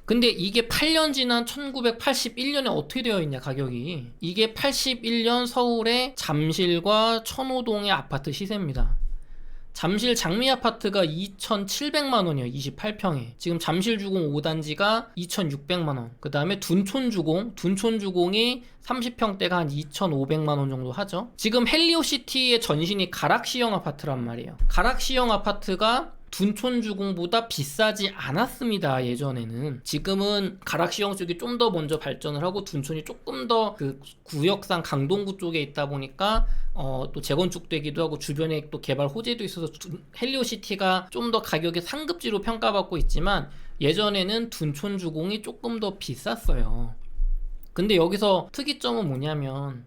근데 이게 8년 지난 1981년에 어떻게 되어 있냐, 가격이. 이게 81년 서울의 잠실과 천호동의 아파트 시세입니다. 잠실 장미 아파트가 2,700만원이에요. 28평에. 지금 잠실주공 5단지가 2,600만원. 그 다음에 둔촌주공이 30평대가 한 2,500만원 정도 하죠. 지금 헬리오시티의 전신이 가락시형 아파트란 말이에요. 가락시형 아파트가 둔촌주공보다 비싸지 않았습니다. 예전에는. 지금은 가락시형 쪽이 좀 더 먼저 발전을 하고 둔촌이 조금 더 구역상 강동구 쪽에 있다 보니까 또 재건축되기도 하고 주변에 또 개발 호재도 있어서 헬리오시티가 좀 더 가격이 상급지로 평가받고 있지만 예전에는 둔촌주공이 조금 더 비쌌어요. 근데 여기서 특이점은 뭐냐면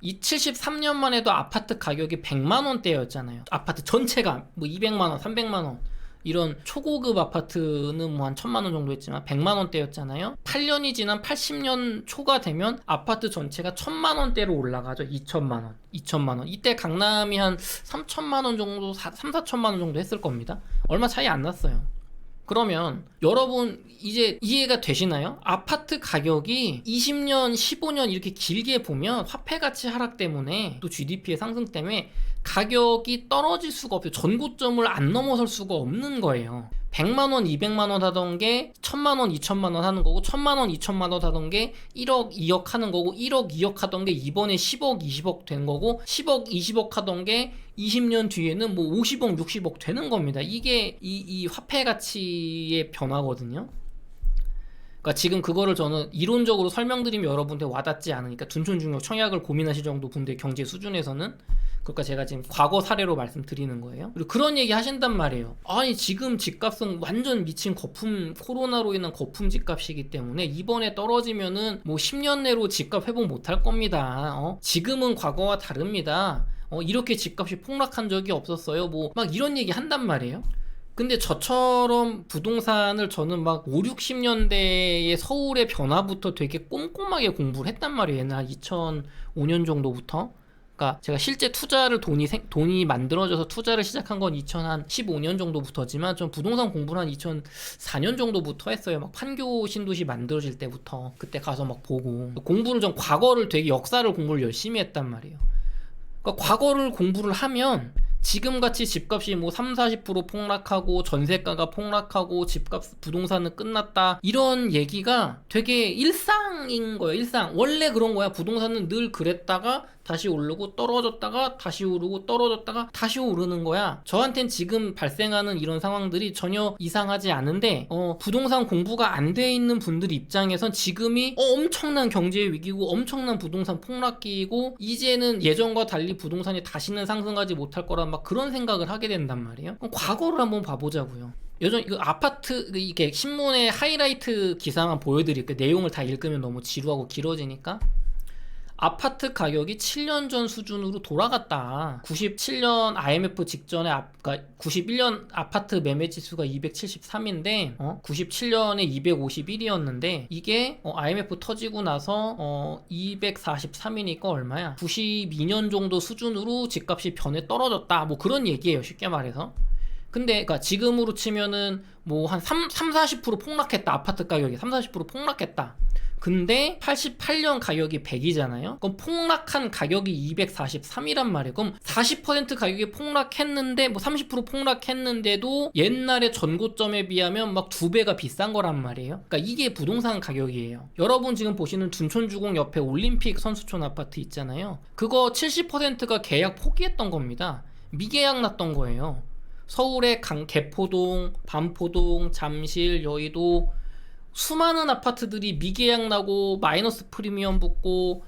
이 73년만 해도 아파트 가격이 100만 원대였잖아요. 아파트 전체가 뭐 200만 원, 300만 원 이런 초고급 아파트는 뭐 한 1000만 원 정도 했지만 100만 원대였잖아요. 8년이 지난 80년 초가 되면 아파트 전체가 1000만 원대로 올라가죠. 2천만 원. 이때 강남이 한 3000만 원 정도, 3, 4천만 원 정도 했을 겁니다. 얼마 차이 안 났어요. 그러면 여러분 이제 이해가 되시나요? 아파트 가격이 20년, 15년 이렇게 길게 보면 화폐 가치 하락 때문에 또 GDP의 상승 때문에 가격이 떨어질 수가 없어요. 전고점을 안 넘어설 수가 없는 거예요. 100만원, 200만원 하던 게 1000만원, 2000만원 하는 거고 1000만원, 2000만원 하던 게 1억, 2억 하는 거고 1억, 2억 하던 게 이번에 10억, 20억 된 거고 10억, 20억 하던 게 20년 뒤에는 뭐 50억, 60억 되는 겁니다. 이게 이 화폐 가치의 변화거든요. 그러니까 지금 그거를 저는 이론적으로 설명드리면 여러분들 와닿지 않으니까 둔촌중력 청약을 고민하실 정도 분들의 경제 수준에서는 그러니까 제가 지금 과거 사례로 말씀드리는 거예요. 그리고 그런 얘기 하신단 말이에요. 아니 지금 집값은 완전 미친 거품, 코로나로 인한 거품 집값이기 때문에 이번에 떨어지면은 뭐 10년 내로 집값 회복 못할 겁니다. 지금은 과거와 다릅니다. 이렇게 집값이 폭락한 적이 없었어요. 뭐 막 이런 얘기 한단 말이에요. 근데 저처럼 부동산을 저는 막 5, 60년대의 서울의 변화부터 되게 꼼꼼하게 공부를 했단 말이에요. 옛날 2005년 정도부터. 그러니까 제가 실제 투자를 돈이 만들어져서 투자를 시작한 건 2015년 정도부터지만 좀 부동산 공부를 한 2004년 정도부터 했어요. 막 판교 신도시 만들어질 때부터 그때 가서 막 보고 공부를 좀 과거를 되게 역사를 공부를 열심히 했단 말이에요. 그러니까 과거를 공부를 하면 지금같이 집값이 뭐 3, 40% 폭락하고 전세가가 폭락하고 집값 부동산은 끝났다 이런 얘기가 되게 일상인 거예요. 일상. 원래 그런 거야. 부동산은 늘 그랬다가 다시 오르고 떨어졌다가 다시 오르고 떨어졌다가 다시 오르는 거야. 저한텐 지금 발생하는 이런 상황들이 전혀 이상하지 않은데 부동산 공부가 안 돼 있는 분들 입장에선 지금이 엄청난 경제 위기고 엄청난 부동산 폭락기이고 이제는 예전과 달리 부동산이 다시는 상승하지 못할 거란 막 그런 생각을 하게 된단 말이에요. 그럼 과거를 한번 봐보자고요. 요즘 그 아파트 이게 신문에 하이라이트 기사만 보여드릴게요. 내용을 다 읽으면 너무 지루하고 길어지니까. 아파트 가격이 7년 전 수준으로 돌아갔다. 97년 IMF 직전에 그러니까 91년 아파트 매매 지수가 273인데 97년에 251이었는데 이게 IMF 터지고 나서 243이니까 얼마야? 92년 정도 수준으로 집값이 변해 떨어졌다. 뭐 그런 얘기예요. 쉽게 말해서. 근데 그러니까 지금으로 치면은 뭐 한 40% 폭락했다. 아파트 가격이 40% 폭락했다. 근데 88년 가격이 100이잖아요. 그럼 폭락한 가격이 243이란 말이에요. 그럼 40% 가격이 폭락했는데 뭐 30% 폭락했는데도 옛날에 전고점에 비하면 막 2배가 비싼 거란 말이에요. 그러니까 이게 부동산 가격이에요. 여러분 지금 보시는 둔촌주공 옆에 올림픽 선수촌 아파트 있잖아요. 그거 70%가 계약 포기했던 겁니다. 미계약 났던 거예요. 서울의 개포동, 반포동, 잠실, 여의도 수많은 아파트들이 미계약 나고 마이너스 프리미엄 붙고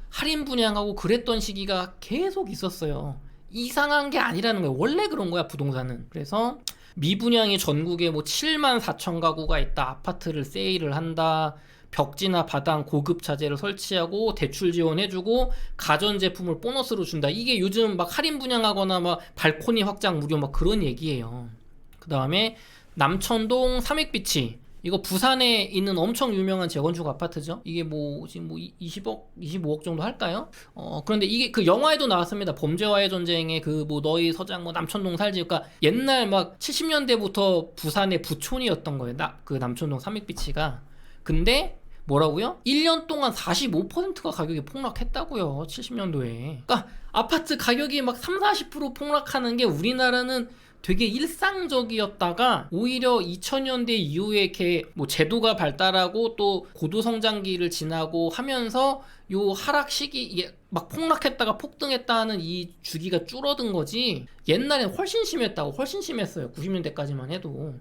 할인 분양하고 그랬던 시기가 계속 있었어요. 이상한 게 아니라는 거예요. 원래 그런 거야 부동산은. 그래서 미분양이 전국에 뭐 7만 4천 가구가 있다. 아파트를 세일을 한다. 벽지나 바닥 고급 자재를 설치하고 대출 지원해주고 가전제품을 보너스로 준다. 이게 요즘 막 할인 분양하거나 막 발코니 확장 무료 막 그런 얘기예요. 그 다음에 남천동 삼익비치 이거 부산에 있는 엄청 유명한 재건축 아파트죠. 이게 뭐 지금 뭐 20억, 25억 정도 할까요? 그런데 이게 그 영화에도 나왔습니다. 범죄와의 전쟁에 그 뭐 너희 서장 뭐 남천동 살지. 그러니까 옛날 막 70년대부터 부산의 부촌이었던 거예요. 그 남천동 삼익비치가. 근데 뭐라고요? 1년 동안 45%가 가격이 폭락했다고요. 70년도에. 그러니까 아파트 가격이 막 3, 40% 폭락하는 게 우리나라는 되게 일상적이었다가 오히려 2000년대 이후에 이렇게 뭐 제도가 발달하고 또 고도성장기를 지나고 하면서 요 하락 시기 이게 막 폭락했다가 폭등했다는 이 주기가 줄어든 거지 옛날엔 훨씬 심했어요. 90년대까지만 해도.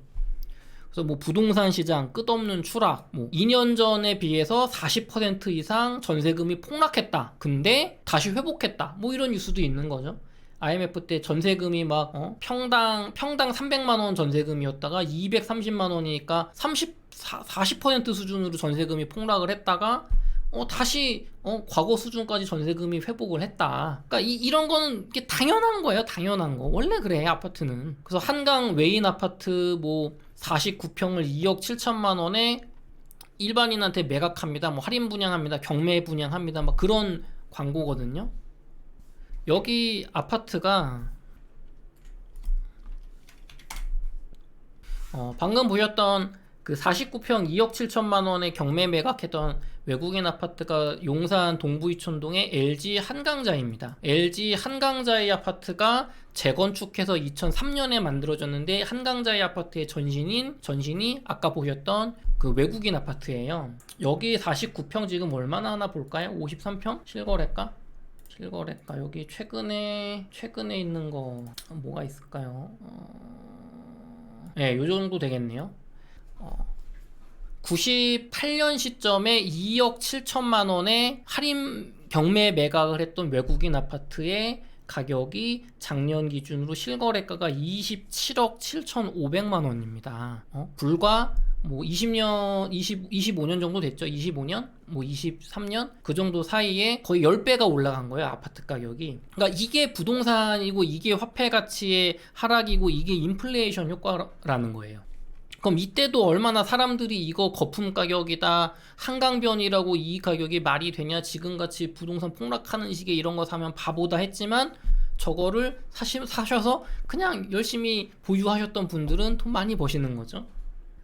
그래서 뭐 부동산 시장 끝없는 추락, 뭐 2년 전에 비해서 40% 이상 전세금이 폭락했다. 근데 다시 회복했다. 뭐 이런 뉴스도 있는 거죠. IMF 때 전세금이 막 평당 300만 원 전세금이었다가 230만 원이니까 40% 수준으로 전세금이 폭락을 했다가 다시 과거 수준까지 전세금이 회복을 했다. 그러니까 이런 거는 이게 당연한 거예요. 당연한 거. 원래 그래 아파트는. 그래서 한강 외인 아파트 뭐 49평을 2억 7천만 원에 일반인한테 매각합니다. 뭐 할인 분양합니다. 경매 분양합니다. 막 그런 광고거든요. 여기 아파트가 방금 보셨던 그 49평 2억 7천만 원에 경매 매각했던 외국인 아파트가 용산 동부이촌동의 LG 한강자입니다. LG 한강자의 아파트가 재건축해서 2003년에 만들어졌는데 한강자의 아파트의 전신이 아까 보셨던 그 외국인 아파트예요. 여기 49평 지금 얼마나 하나 볼까요? 53평? 실거래가 여기 최근에 있는 거 뭐가 있을까요? 네, 요 정도 되겠네요. 98년 시점에 2억 7천만 원에 할인 경매 매각을 했던 외국인 아파트의 가격이 작년 기준으로 실거래가가 27억 7,500만 원입니다. 불과 뭐 25년 정도 됐죠. 25년? 뭐 23년? 그 정도 사이에 거의 10배가 올라간 거예요. 아파트 가격이. 그러니까 이게 부동산이고 이게 화폐 가치의 하락이고 이게 인플레이션 효과라는 거예요. 그럼 이때도 얼마나 사람들이 이거 거품 가격이다, 한강변이라고 이 가격이 말이 되냐, 지금같이 부동산 폭락하는 시기에 이런 거 사면 바보다 했지만 저거를 사셔서 그냥 열심히 보유하셨던 분들은 돈 많이 버시는 거죠.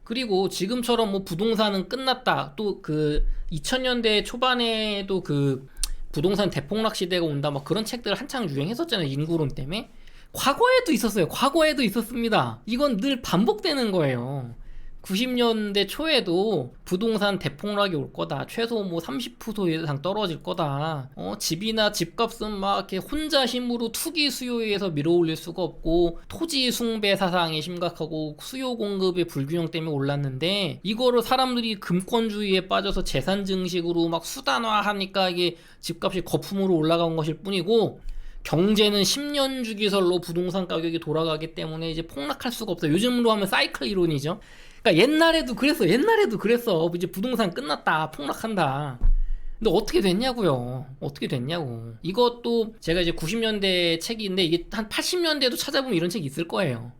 그리고 지금처럼 뭐 부동산은 끝났다, 또 그 2000년대 초반에도 그 부동산 대폭락 시대가 온다, 막 그런 책들 한창 유행했었잖아요. 인구론 때문에. 과거에도 있었어요. 과거에도 있었습니다. 이건 늘 반복되는 거예요. 90년대 초에도 부동산 대폭락이 올 거다. 최소 뭐 30% 이상 떨어질 거다. 집이나 집값은 막 이렇게 혼자 힘으로 투기 수요에 의해서 밀어올릴 수가 없고 토지 숭배 사상이 심각하고 수요 공급의 불균형 때문에 올랐는데 이거를 사람들이 금권주의에 빠져서 재산 증식으로 막 수단화하니까 이게 집값이 거품으로 올라간 것일 뿐이고 경제는 10년 주기설로 부동산 가격이 돌아가기 때문에 이제 폭락할 수가 없어요. 요즘으로 하면 사이클 이론이죠. 그러니까 옛날에도 그랬어. 이제 부동산 끝났다. 폭락한다. 근데 어떻게 됐냐고요. 이것도 제가 이제 90년대 책인데 이게 한 80년대도 찾아보면 이런 책이 있을 거예요.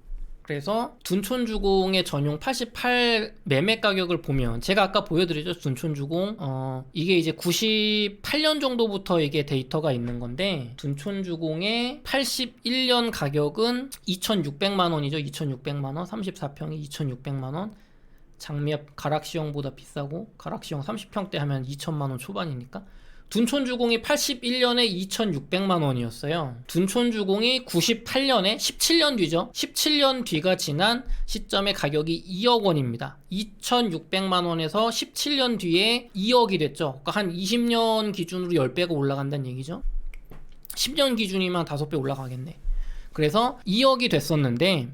그래서 둔촌주공의 전용 88 매매 가격을 보면 제가 아까 보여드렸죠. 둔촌주공 이게 이제 98년 정도부터 이게 데이터가 있는 건데 둔촌주공의 81년 가격은 2,600만 원이죠. 2,600만 원. 34평이 2,600만 원. 장미합 가락시형보다 비싸고 가락시형 30평대 하면 2천만 원 초반이니까 둔촌주공이 81년에 2,600만 원이었어요. 둔촌주공이 98년에 17년 뒤죠. 17년 뒤가 지난 시점의 가격이 2억 원입니다. 2,600만 원에서 17년 뒤에 2억이 됐죠. 그러니까 한 20년 기준으로 10배가 올라간다는 얘기죠. 10년 기준이면 5배 올라가겠네. 그래서 2억이 됐었는데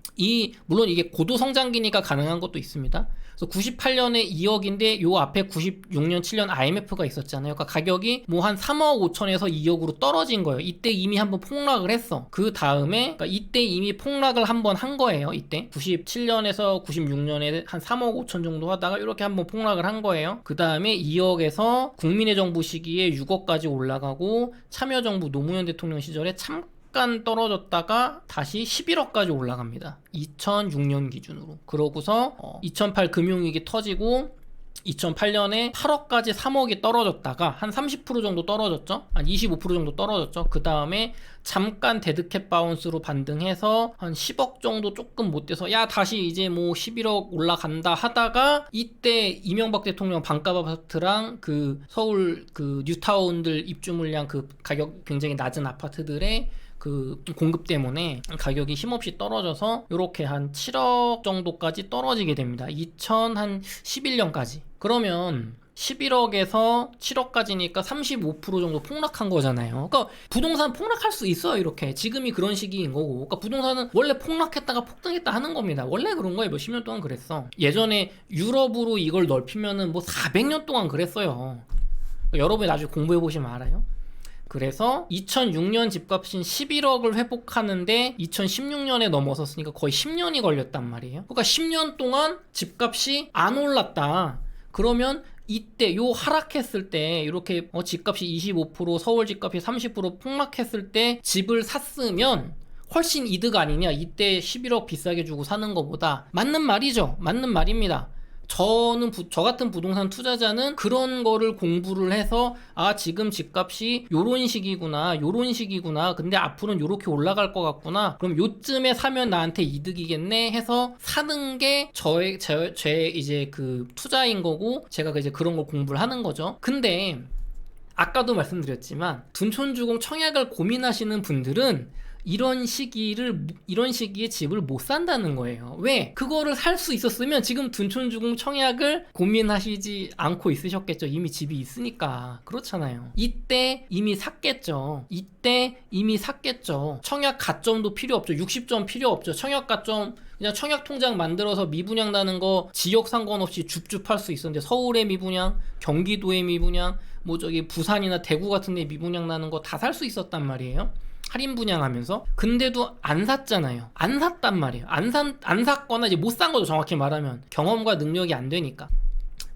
물론 이게 고도 성장기니까 가능한 것도 있습니다. 그래서 98년에 2억인데 요 앞에 96년 7년 IMF가 있었잖아요. 그러니까 가격이 뭐 한 3억 5천에서 2억으로 떨어진 거예요. 이때 이미 한번 폭락을 했어. 그 다음에 그러니까 이때 이미 폭락을 한번 한 거예요. 이때 97년에서 96년에 한 3억 5천 정도 하다가 이렇게 한번 폭락을 한 거예요. 그 다음에 2억에서 국민의 정부 시기에 6억까지 올라가고 참여정부 노무현 대통령 시절에 잠깐 떨어졌다가 다시 11억까지 올라갑니다. 2006년 기준으로. 그러고서 2008 금융위기 터지고 2008년에 8억까지 3억이 떨어졌다가 한 30% 정도 떨어졌죠. 한 25% 정도 떨어졌죠. 그 다음에 잠깐 데드캣 바운스로 반등해서 한 10억 정도 조금 못 돼서 야 다시 이제 뭐 11억 올라간다 하다가 이때 이명박 대통령 반값 아파트랑 그 서울 그 뉴타운들 입주 물량 그 가격 굉장히 낮은 아파트들의 그 공급 때문에 가격이 힘없이 떨어져서 이렇게 한 7억 정도까지 떨어지게 됩니다. 2011년까지. 그러면 11억에서 7억까지니까 35% 정도 폭락한 거잖아요. 그러니까 부동산 폭락할 수 있어요. 이렇게 지금이 그런 시기인 거고. 그러니까 부동산은 원래 폭락했다가 폭등했다 하는 겁니다. 원래 그런 거예요. 몇십 년 동안 그랬어. 예전에 유럽으로 이걸 넓히면은 뭐 400년 동안 그랬어요. 그러니까 여러분이 나중에 공부해 보시면 알아요. 그래서 2006년 집값인 11억을 회복하는데 2016년에 넘어섰으니까 거의 10년이 걸렸단 말이에요. 그러니까 10년 동안 집값이 안 올랐다. 그러면 이때 요 하락했을 때 이렇게 집값이 25% 서울 집값이 30% 폭락했을 때 집을 샀으면 훨씬 이득 아니냐. 이때 11억 비싸게 주고 사는 것보다. 맞는 말이죠. 맞는 말입니다. 저 같은 부동산 투자자는 그런 거를 공부를 해서 지금 집값이 요런 식이구나 근데 앞으로는 요렇게 올라갈 것 같구나, 그럼 요쯤에 사면 나한테 이득이겠네 해서 사는 게 제 이제 그 투자인 거고, 제가 이제 그런 걸 공부를 하는 거죠. 근데 아까도 말씀드렸지만 둔촌주공 청약을 고민하시는 분들은 이런 시기에 집을 못 산다는 거예요. 왜? 그거를 살 수 있었으면 지금 둔촌주공 청약을 고민하시지 않고 있으셨겠죠. 이미 집이 있으니까. 그렇잖아요. 이때 이미 샀겠죠. 청약 가점도 필요 없죠. 60점 필요 없죠. 청약 가점 그냥 청약 통장 만들어서 미분양 나는 거 지역 상관없이 줍줍 할 수 있었는데, 서울의 미분양, 경기도의 미분양, 부산이나 대구 같은 데 미분양 나는 거 다 살 수 있었단 말이에요. 할인 분양하면서. 근데도 안 샀잖아요. 안 샀단 말이에요. 안 샀거나 이제 못 산 거죠. 정확히 말하면 경험과 능력이 안 되니까.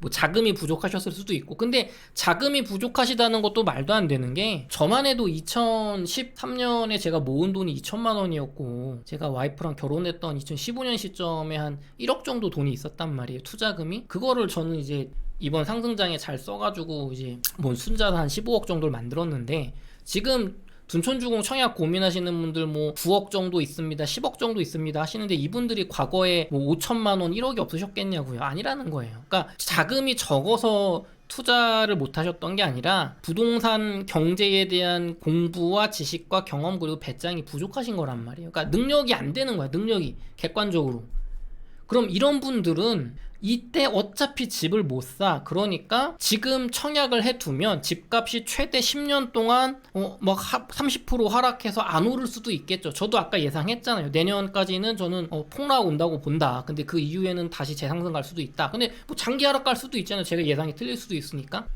자금이 부족하셨을 수도 있고. 근데 자금이 부족하시다는 것도 말도 안 되는 게, 저만 해도 2013년에 제가 모은 돈이 2천만 원이었고, 제가 와이프랑 결혼했던 2015년 시점에 한 1억 정도 돈이 있었단 말이에요. 투자금이. 그거를 저는 이제 이번 상승장에 잘 써가지고 이제 순자산 한 15억 정도를 만들었는데, 지금 둔촌주공 청약 고민하시는 분들 9억 정도 있습니다, 10억 정도 있습니다 하시는데, 이분들이 과거에 5천만 원, 1억이 없으셨겠냐고요. 아니라는 거예요. 그러니까 자금이 적어서 투자를 못 하셨던 게 아니라 부동산 경제에 대한 공부와 지식과 경험 그리고 배짱이 부족하신 거란 말이에요. 그러니까 능력이 안 되는 거야. 능력이 객관적으로. 그럼 이런 분들은 이때 어차피 집을 못 사. 그러니까 지금 청약을 해두면 집값이 최대 10년 동안 30% 하락해서 안 오를 수도 있겠죠. 저도 아까 예상했잖아요. 내년까지는 저는 폭락 온다고 본다. 근데 그 이후에는 다시 재상승 갈 수도 있다. 근데 장기 하락 갈 수도 있잖아요. 제가 예상이 틀릴 수도 있으니까.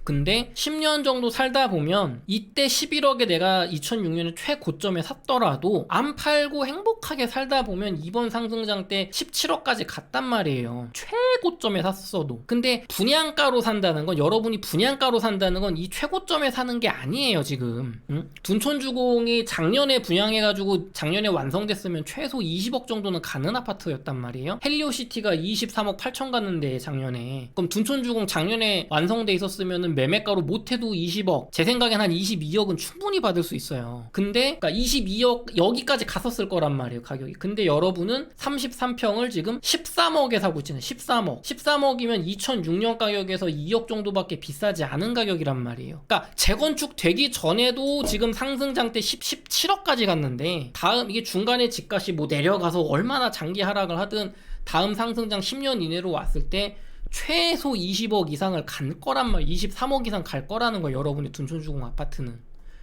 근데 10년 정도 살다 보면 이때 11억에 내가 2006년에 최고점에 샀더라도 안 팔고 행복하게 살다 보면 이번 상승장 때 17억까지 갔단 말이에요. 최고점에 샀어도. 근데 분양가로 산다는 건, 여러분이 분양가로 산다는 건 이 최고점에 사는 게 아니에요 지금. 둔촌주공이 작년에 분양해가지고 작년에 완성됐으면 최소 20억 정도는 가는 아파트였단 말이에요. 헬리오시티가 23억 8천 갔는데 작년에. 그럼 둔촌주공 작년에 완성돼 있었으면 매매가로 못해도 20억, 제 생각엔 한 22억은 충분히 받을 수 있어요. 근데 그러니까 22억 여기까지 갔었을 거란 말이에요 가격이. 근데 여러분은 33평을 지금 13억에 사고 있잖아요. 13억이면 2006년 가격에서 2억 정도밖에 비싸지 않은 가격이란 말이에요. 그러니까 재건축 되기 전에도 지금 상승장 때 17억까지 갔는데, 다음 이게 중간에 집값이 내려가서 얼마나 장기 하락을 하든 다음 상승장 10년 이내로 왔을 때 최소 20억 이상을 갈 거란 말이에요. 23억 이상 갈 거라는 거예요. 여러분이 둔촌주공 아파트는.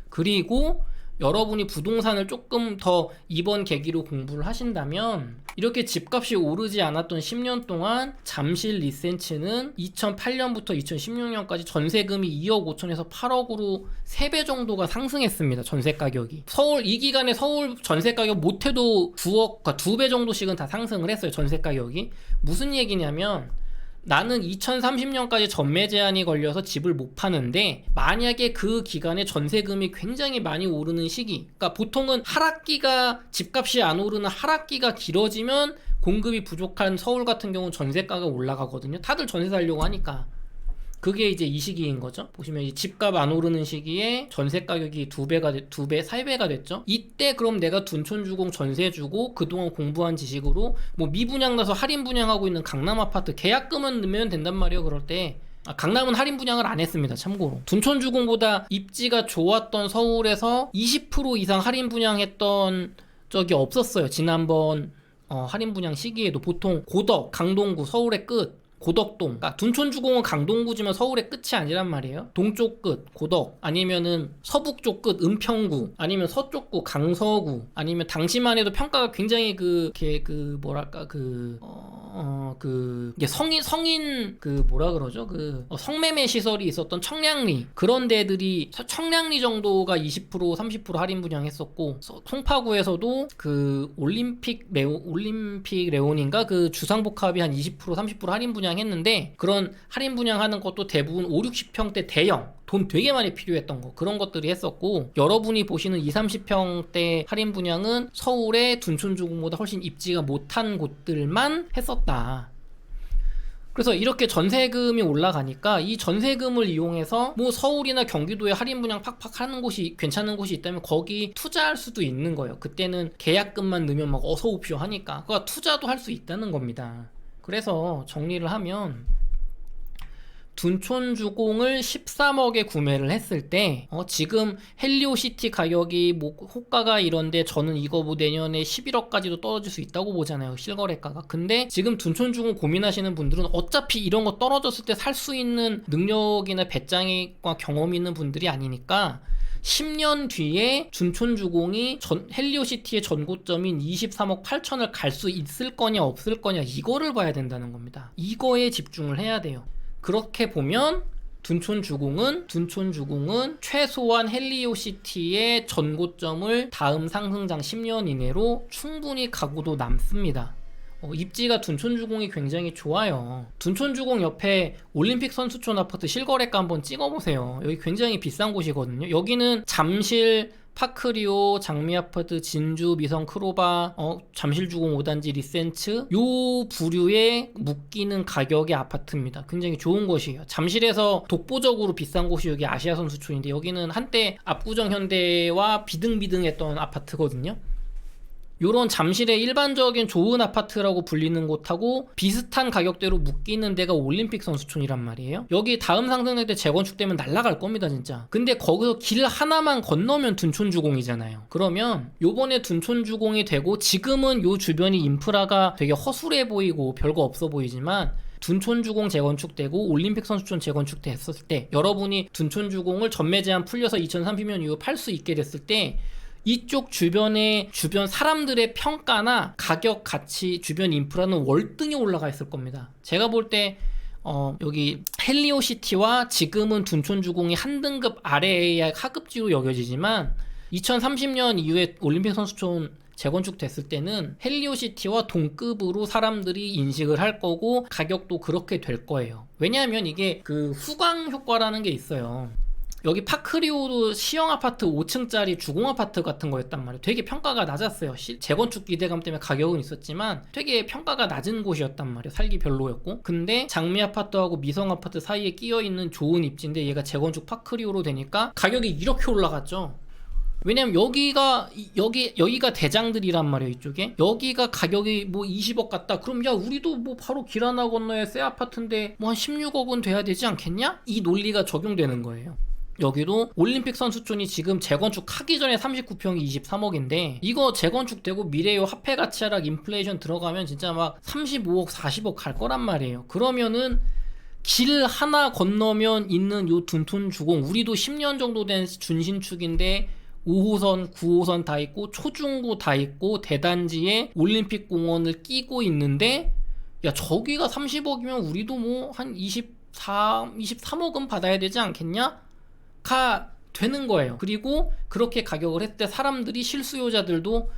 그리고 여러분이 부동산을 조금 더 이번 계기로 공부를 하신다면, 이렇게 집값이 오르지 않았던 10년 동안 잠실 리센츠는 2008년부터 2016년까지 전세금이 2억 5천에서 8억으로 3배 정도가 상승했습니다. 전세 가격이. 이 기간에 서울 전세 가격 못해도 9억, 그러니까 2배 정도씩은 다 상승을 했어요. 전세 가격이. 무슨 얘기냐면, 나는 2030년까지 전매 제한이 걸려서 집을 못 파는데, 만약에 그 기간에 전세금이 굉장히 많이 오르는 시기, 그러니까 보통은 하락기가, 집값이 안 오르는 하락기가 길어지면 공급이 부족한 서울 같은 경우는 전세가가 올라가거든요. 다들 전세 살려고 하니까. 그게 이제 이 시기인 거죠. 보시면 이 집값 안 오르는 시기에 전세 가격이 2배, 3배가 됐죠. 이때 그럼 내가 둔촌주공 전세 주고 그동안 공부한 지식으로 미분양 나서 할인 분양하고 있는 강남 아파트 계약금은 넣으면 된단 말이에요. 그럴 때. 강남은 할인 분양을 안 했습니다. 참고로. 둔촌주공보다 입지가 좋았던 서울에서 20% 이상 할인 분양했던 적이 없었어요. 지난번 할인 분양 시기에도. 보통 고덕, 강동구, 서울의 끝, 고덕동, 그러니까 둔촌주공은 강동구지만 서울의 끝이 아니란 말이에요. 동쪽 끝 고덕, 아니면은 서북쪽 끝 은평구, 아니면 서쪽구 강서구, 아니면 당시만 해도 평가가 굉장히 이게 성인 그 뭐라 그러죠? 성매매 시설이 있었던 청량리 그런 데들이 청량리 정도가 20% 30% 할인 분양했었고, 송파구에서도 그 올림픽 레온인가 그 주상복합이 한 20% 30% 할인 분양했는데, 그런 할인 분양하는 것도 대부분 5, 60평대 대형 돈 되게 많이 필요했던 거, 그런 것들이 했었고, 여러분이 보시는 20, 30평대 할인 분양은 서울의 둔촌주공보다 훨씬 입지가 못한 곳들만 했었다. 그래서 이렇게 전세금이 올라가니까 이 전세금을 이용해서 뭐 서울이나 경기도에 할인 분양 팍팍 하는 곳이 괜찮은 곳이 있다면 거기 투자할 수도 있는 거예요. 그때는 계약금만 넣으면 막 어서 옵쇼 하니까 그러니까 투자도 할 수 있다는 겁니다. 그래서 정리를 하면 둔촌주공을 13억에 구매를 했을 때 지금 헬리오시티 가격이 뭐 호가가 이런데 저는 이거 뭐 내년에 11억까지도 떨어질 수 있다고 보잖아요, 실거래가가. 근데 지금 둔촌주공 고민하시는 분들은 어차피 이런 거 떨어졌을 때 살 수 있는 능력이나 배짱과 경험이 있는 분들이 아니니까 10년 뒤에 둔촌주공이 헬리오시티의 전고점인 23억 8천을 갈 수 있을 거냐 없을 거냐, 이거를 봐야 된다는 겁니다. 이거에 집중을 해야 돼요. 그렇게 보면 둔촌주공은 최소한 헬리오시티의 전고점을 다음 상승장 10년 이내로 충분히 가고도 남습니다. 입지가 둔촌주공이 굉장히 좋아요. 둔촌주공 옆에 올림픽 선수촌 아파트 실거래가 한번 찍어보세요. 여기 굉장히 비싼 곳이거든요. 여기는 잠실 파크리오, 장미아파트, 진주, 미성, 크로바, 잠실주공 5단지, 리센츠 요 부류의 묶이는 가격의 아파트입니다. 굉장히 좋은 곳이에요. 잠실에서 독보적으로 비싼 곳이 여기 아시아선수촌인데, 여기는 한때 압구정현대와 비등비등했던 아파트거든요. 요런 잠실의 일반적인 좋은 아파트라고 불리는 곳하고 비슷한 가격대로 묶이는 데가 올림픽 선수촌이란 말이에요. 여기 다음 상승할 때 재건축되면 날아갈 겁니다, 진짜. 근데 거기서 길 하나만 건너면 둔촌주공이잖아요. 그러면 요번에 둔촌주공이 되고, 지금은 요 주변이 인프라가 되게 허술해 보이고 별거 없어 보이지만, 둔촌주공 재건축되고 올림픽 선수촌 재건축됐을 때, 여러분이 둔촌주공을 전매 제한 풀려서 2030년 이후 팔 수 있게 됐을 때 이쪽 주변 사람들의 평가나 가격, 가치, 주변 인프라는 월등히 올라가 있을 겁니다. 제가 볼 때 여기 헬리오시티와 지금은 둔촌주공이 한 등급 아래의 하급지로 여겨지지만 2030년 이후에 올림픽 선수촌 재건축 됐을 때는 헬리오시티와 동급으로 사람들이 인식을 할 거고, 가격도 그렇게 될 거예요. 왜냐하면 이게 그 후광 효과라는 게 있어요. 여기 파크리오도 시형 아파트 5층짜리 주공 아파트 같은 거였단 말이에요. 되게 평가가 낮았어요. 재건축 기대감 때문에 가격은 있었지만 되게 평가가 낮은 곳이었단 말이에요. 살기 별로였고. 근데 장미 아파트하고 미성 아파트 사이에 끼어있는 좋은 입지인데 얘가 재건축 파크리오로 되니까 가격이 이렇게 올라갔죠. 왜냐면 여기가 대장들이란 말이에요. 이쪽에 여기가 가격이 뭐 20억 같다, 그럼 야 우리도 뭐 바로 길 하나 건너에 새 아파트인데 뭐 한 16억은 돼야 되지 않겠냐? 이 논리가 적용되는 거예요. 여기도 올림픽 선수촌이 지금 재건축하기 전에 39평이 23억인데 이거 재건축되고 미래요 화폐 가치 하락 인플레이션 들어가면 진짜 막 35억 40억 갈 거란 말이에요. 그러면은 길 하나 건너면 있는 요 둔촌주공, 우리도 10년 정도 된 준신축인데 5호선 9호선 다 있고 초중고 다 있고 대단지에 올림픽 공원을 끼고 있는데, 야 저기가 30억이면 우리도 뭐 한 23억은 받아야 되지 않겠냐? 가 되는 거예요. 그리고 그렇게 가격을 했을 때 사람들이, 실수요자들도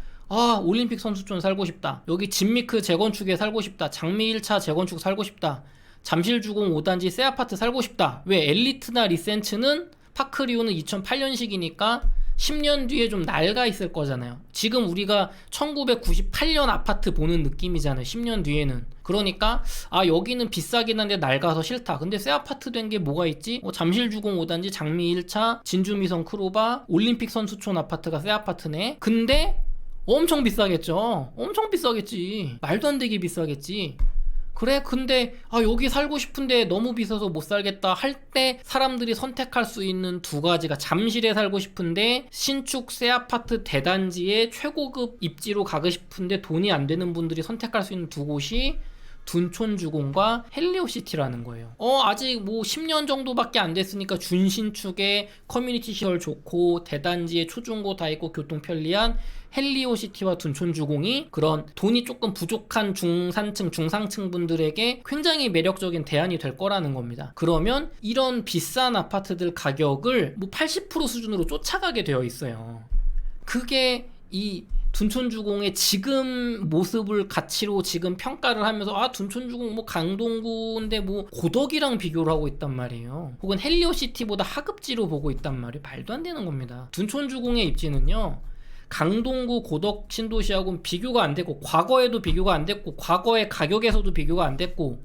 올림픽 선수촌 살고 싶다, 여기 진미크 재건축에 살고 싶다, 장미 1차 재건축 살고 싶다, 잠실주공 5단지 새 아파트 살고 싶다. 왜? 엘리트나 리센츠는 파크리오는 2008년식이니까 10년 뒤에 좀 낡아 있을 거잖아요. 지금 우리가 1998년 아파트 보는 느낌이잖아요, 10년 뒤에는. 그러니까 여기는 비싸긴 한데 낡아서 싫다. 근데 새 아파트 된 게 뭐가 있지? 잠실주공 5단지 장미 1차 진주미성 크로바 올림픽 선수촌 아파트가 새 아파트네. 근데 엄청 비싸겠죠. 엄청 비싸겠지. 말도 안 되게 비싸겠지. 그래, 근데 여기 살고 싶은데 너무 비싸서 못 살겠다 할 때 사람들이 선택할 수 있는 두 가지가, 잠실에 살고 싶은데 신축 새 아파트 대단지에 최고급 입지로 가고 싶은데 돈이 안 되는 분들이 선택할 수 있는 두 곳이 둔촌주공과 헬리오시티라는 거예요. 아직 뭐 10년 정도밖에 안 됐으니까 준신축에 커뮤니티 시설 좋고 대단지에 초중고 다 있고 교통 편리한 헬리오시티와 둔촌주공이 그런 돈이 조금 부족한 중산층, 중상층 분들에게 굉장히 매력적인 대안이 될 거라는 겁니다. 그러면 이런 비싼 아파트들 가격을 뭐 80% 수준으로 쫓아가게 되어 있어요. 그게 이 둔촌주공의 지금 모습을 가치로 지금 평가를 하면서 둔촌주공 뭐 강동구인데 뭐 고덕이랑 비교를 하고 있단 말이에요. 혹은 헬리오시티보다 하급지로 보고 있단 말이에요. 말도 안 되는 겁니다. 둔촌주공의 입지는요, 강동구 고덕 신도시하고는 비교가 안 됐고, 과거에도 비교가 안 됐고, 과거의 가격에서도 비교가 안 됐고,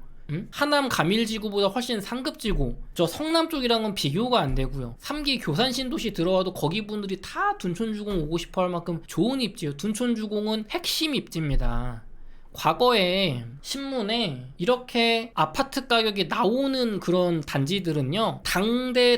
하남 가밀지구보다 훨씬 상급지고, 저 성남 쪽이랑은 비교가 안 되고요. 3기 교산 신도시 들어와도 거기 분들이 다 둔촌주공 오고 싶어 할 만큼 좋은 입지예요. 둔촌주공은 핵심 입지입니다. 과거에 신문에 이렇게 아파트 가격이 나오는 그런 단지들은요,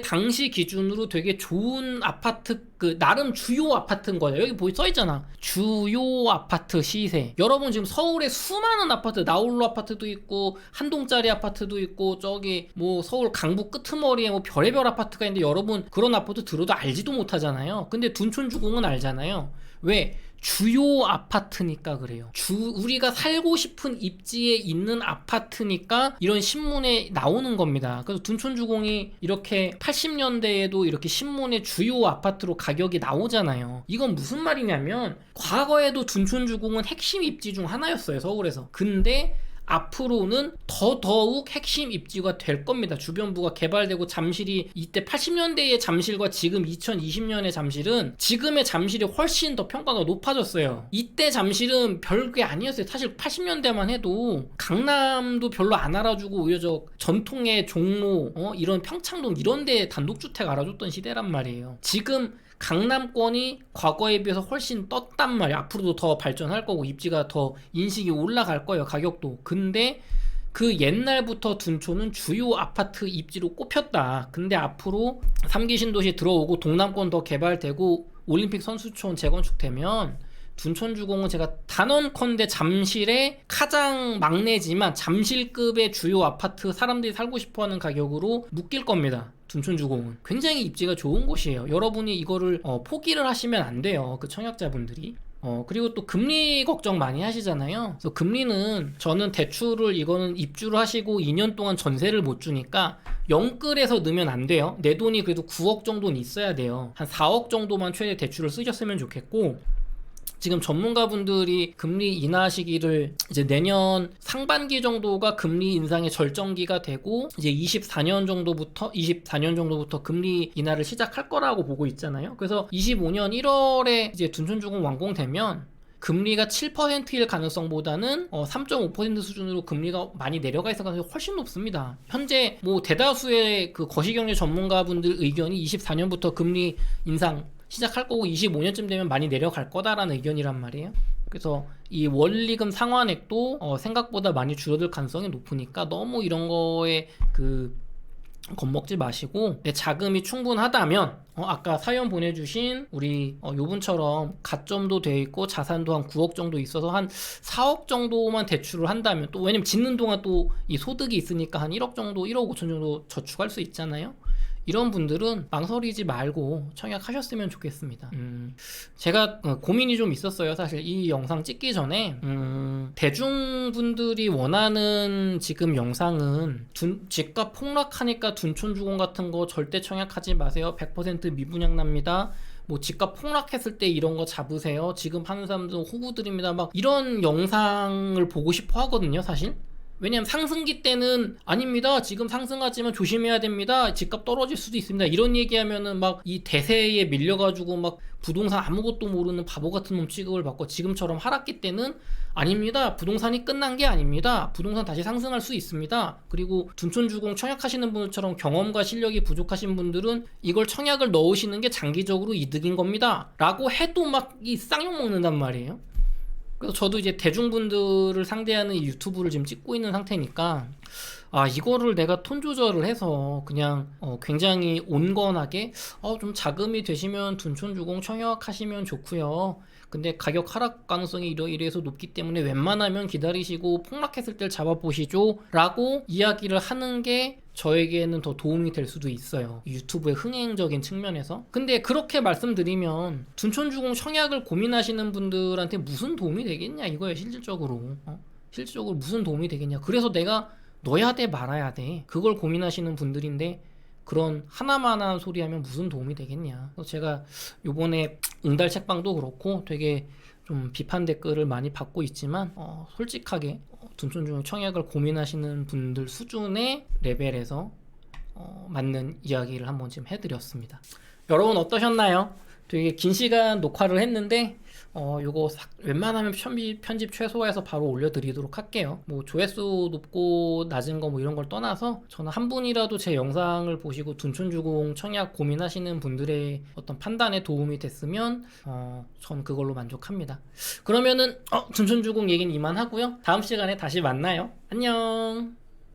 당시 기준으로 되게 좋은 아파트, 나름 주요 아파트인 거예요. 여기 써있잖아. 주요 아파트 시세. 여러분 지금 서울에 수많은 아파트, 나홀로 아파트도 있고, 한동짜리 아파트도 있고, 저기 뭐 서울 강북 끄트머리에 뭐 별의별 아파트가 있는데 여러분 그런 아파트 들어도 알지도 못하잖아요. 근데 둔촌주공은 알잖아요. 왜? 주요 아파트니까 그래요. 우리가 살고 싶은 입지에 있는 아파트니까 이런 신문에 나오는 겁니다. 그래서 둔촌주공이 이렇게 80년대에도 이렇게 신문에 주요 아파트로 가격이 나오잖아요. 이건 무슨 말이냐면 과거에도 둔촌주공은 핵심 입지 중 하나였어요, 서울에서. 근데 앞으로는 더더욱 핵심 입지가 될 겁니다. 주변부가 개발되고 잠실이 이때 80년대의 잠실과 지금 2020년의 잠실은 지금의 잠실이 훨씬 더 평가가 높아졌어요. 이때 잠실은 별게 아니었어요. 사실 80년대만 해도 강남도 별로 안 알아주고 오히려 저 전통의 종로, 이런 평창동 이런 데 단독주택 알아줬던 시대란 말이에요. 지금 강남권이 과거에 비해서 훨씬 떴단 말이야. 앞으로도 더 발전할 거고 입지가 더 인식이 올라갈 거예요, 가격도. 근데 그 옛날부터 둔촌은 주요 아파트 입지로 꼽혔다. 근데 앞으로 3기 신도시 들어오고 동남권 더 개발되고 올림픽 선수촌 재건축되면 둔촌주공은 제가 단언컨대 잠실의 가장 막내지만 잠실급의 주요 아파트, 사람들이 살고 싶어하는 가격으로 묶일 겁니다. 둔촌주공은 굉장히 입지가 좋은 곳이에요. 여러분이 이거를 포기를 하시면 안 돼요, 그 청약자분들이. 그리고 또 금리 걱정 많이 하시잖아요. 그래서 금리는 저는 대출을 이거는 입주를 하시고 2년 동안 전세를 못 주니까 영끌에서 넣으면 안 돼요. 내 돈이 그래도 9억 정도는 있어야 돼요. 한 4억 정도만 최대 대출을 쓰셨으면 좋겠고, 지금 전문가분들이 금리 인하 시기를 이제 내년 상반기 정도가 금리 인상의 절정기가 되고 이제 24년 정도부터 금리 인하를 시작할 거라고 보고 있잖아요. 그래서 25년 1월에 이제 둔촌주공 완공되면 금리가 7%일 가능성보다는 3.5% 수준으로 금리가 많이 내려가 있을 가능성이 훨씬 높습니다. 현재 뭐 대다수의 그 거시경제 전문가분들 의견이 24년부터 금리 인상 시작할 거고 25년쯤 되면 많이 내려갈 거다라는 의견이란 말이에요. 그래서 이 원리금 상환액도 생각보다 많이 줄어들 가능성이 높으니까 너무 이런 거에 겁먹지 마시고, 내 자금이 충분하다면 아까 사연 보내주신 우리 요분처럼 가점도 돼 있고 자산도 한 9억 정도 있어서 한 4억 정도만 대출을 한다면, 또 왜냐면 짓는 동안 또 이 소득이 있으니까 한 1억 정도, 1억 5천 정도 저축할 수 있잖아요. 이런 분들은 망설이지 말고 청약하셨으면 좋겠습니다. 제가 고민이 좀 있었어요. 사실 이 영상 찍기 전에 대중분들이 원하는 지금 영상은 집값 폭락하니까 둔촌주공 같은 거 절대 청약하지 마세요. 100% 미분양 납니다. 뭐 집값 폭락했을 때 이런 거 잡으세요. 지금 하는 사람들은 호구들입니다. 막 이런 영상을 보고 싶어 하거든요, 사실. 왜냐면 상승기 때는 아닙니다, 지금 상승하지만 조심해야 됩니다, 집값 떨어질 수도 있습니다, 이런 얘기하면은 막 이 대세에 밀려가지고 막 부동산 아무것도 모르는 바보 같은 놈 취급을 받고, 지금처럼 하락기 때는 아닙니다, 부동산이 끝난 게 아닙니다, 부동산 다시 상승할 수 있습니다, 그리고 둔촌주공 청약하시는 분들처럼 경험과 실력이 부족하신 분들은 이걸 청약을 넣으시는 게 장기적으로 이득인 겁니다 라고 해도 막 이 쌍욕 먹는단 말이에요. 그래서 저도 이제 대중분들을 상대하는 이 유튜브를 지금 찍고 있는 상태니까 이거를 내가 톤 조절을 해서 그냥 굉장히 온건하게 좀 자금이 되시면 둔촌주공 청약하시면 좋고요. 근데 가격 하락 가능성이 이래서 높기 때문에 웬만하면 기다리시고 폭락했을 때 잡아보시죠 라고 이야기를 하는 게 저에게는 더 도움이 될 수도 있어요. 유튜브의 흥행적인 측면에서. 근데 그렇게 말씀드리면 둔촌주공 청약을 고민하시는 분들한테 무슨 도움이 되겠냐 이거예요. 실질적으로 실질적으로 무슨 도움이 되겠냐. 그래서 내가 넣어야 돼 말아야 돼 그걸 고민하시는 분들인데 그런 하나만한 소리 하면 무슨 도움이 되겠냐. 그래서 제가 요번에 응달 책방도 그렇고 되게 좀 비판 댓글을 많이 받고 있지만 솔직하게 둔촌주공 청약을 고민하시는 분들 수준의 레벨에서 맞는 이야기를 한번 지금 해드렸습니다. 여러분 어떠셨나요? 되게 긴 시간 녹화를 했는데 요거 웬만하면 편집 최소화해서 바로 올려드리도록 할게요. 뭐 조회수 높고 낮은 거 뭐 이런 걸 떠나서 저는 한 분이라도 제 영상을 보시고 둔촌주공 청약 고민하시는 분들의 어떤 판단에 도움이 됐으면 전 그걸로 만족합니다. 그러면은 둔촌주공 얘기는 이만하고요. 다음 시간에 다시 만나요. 안녕.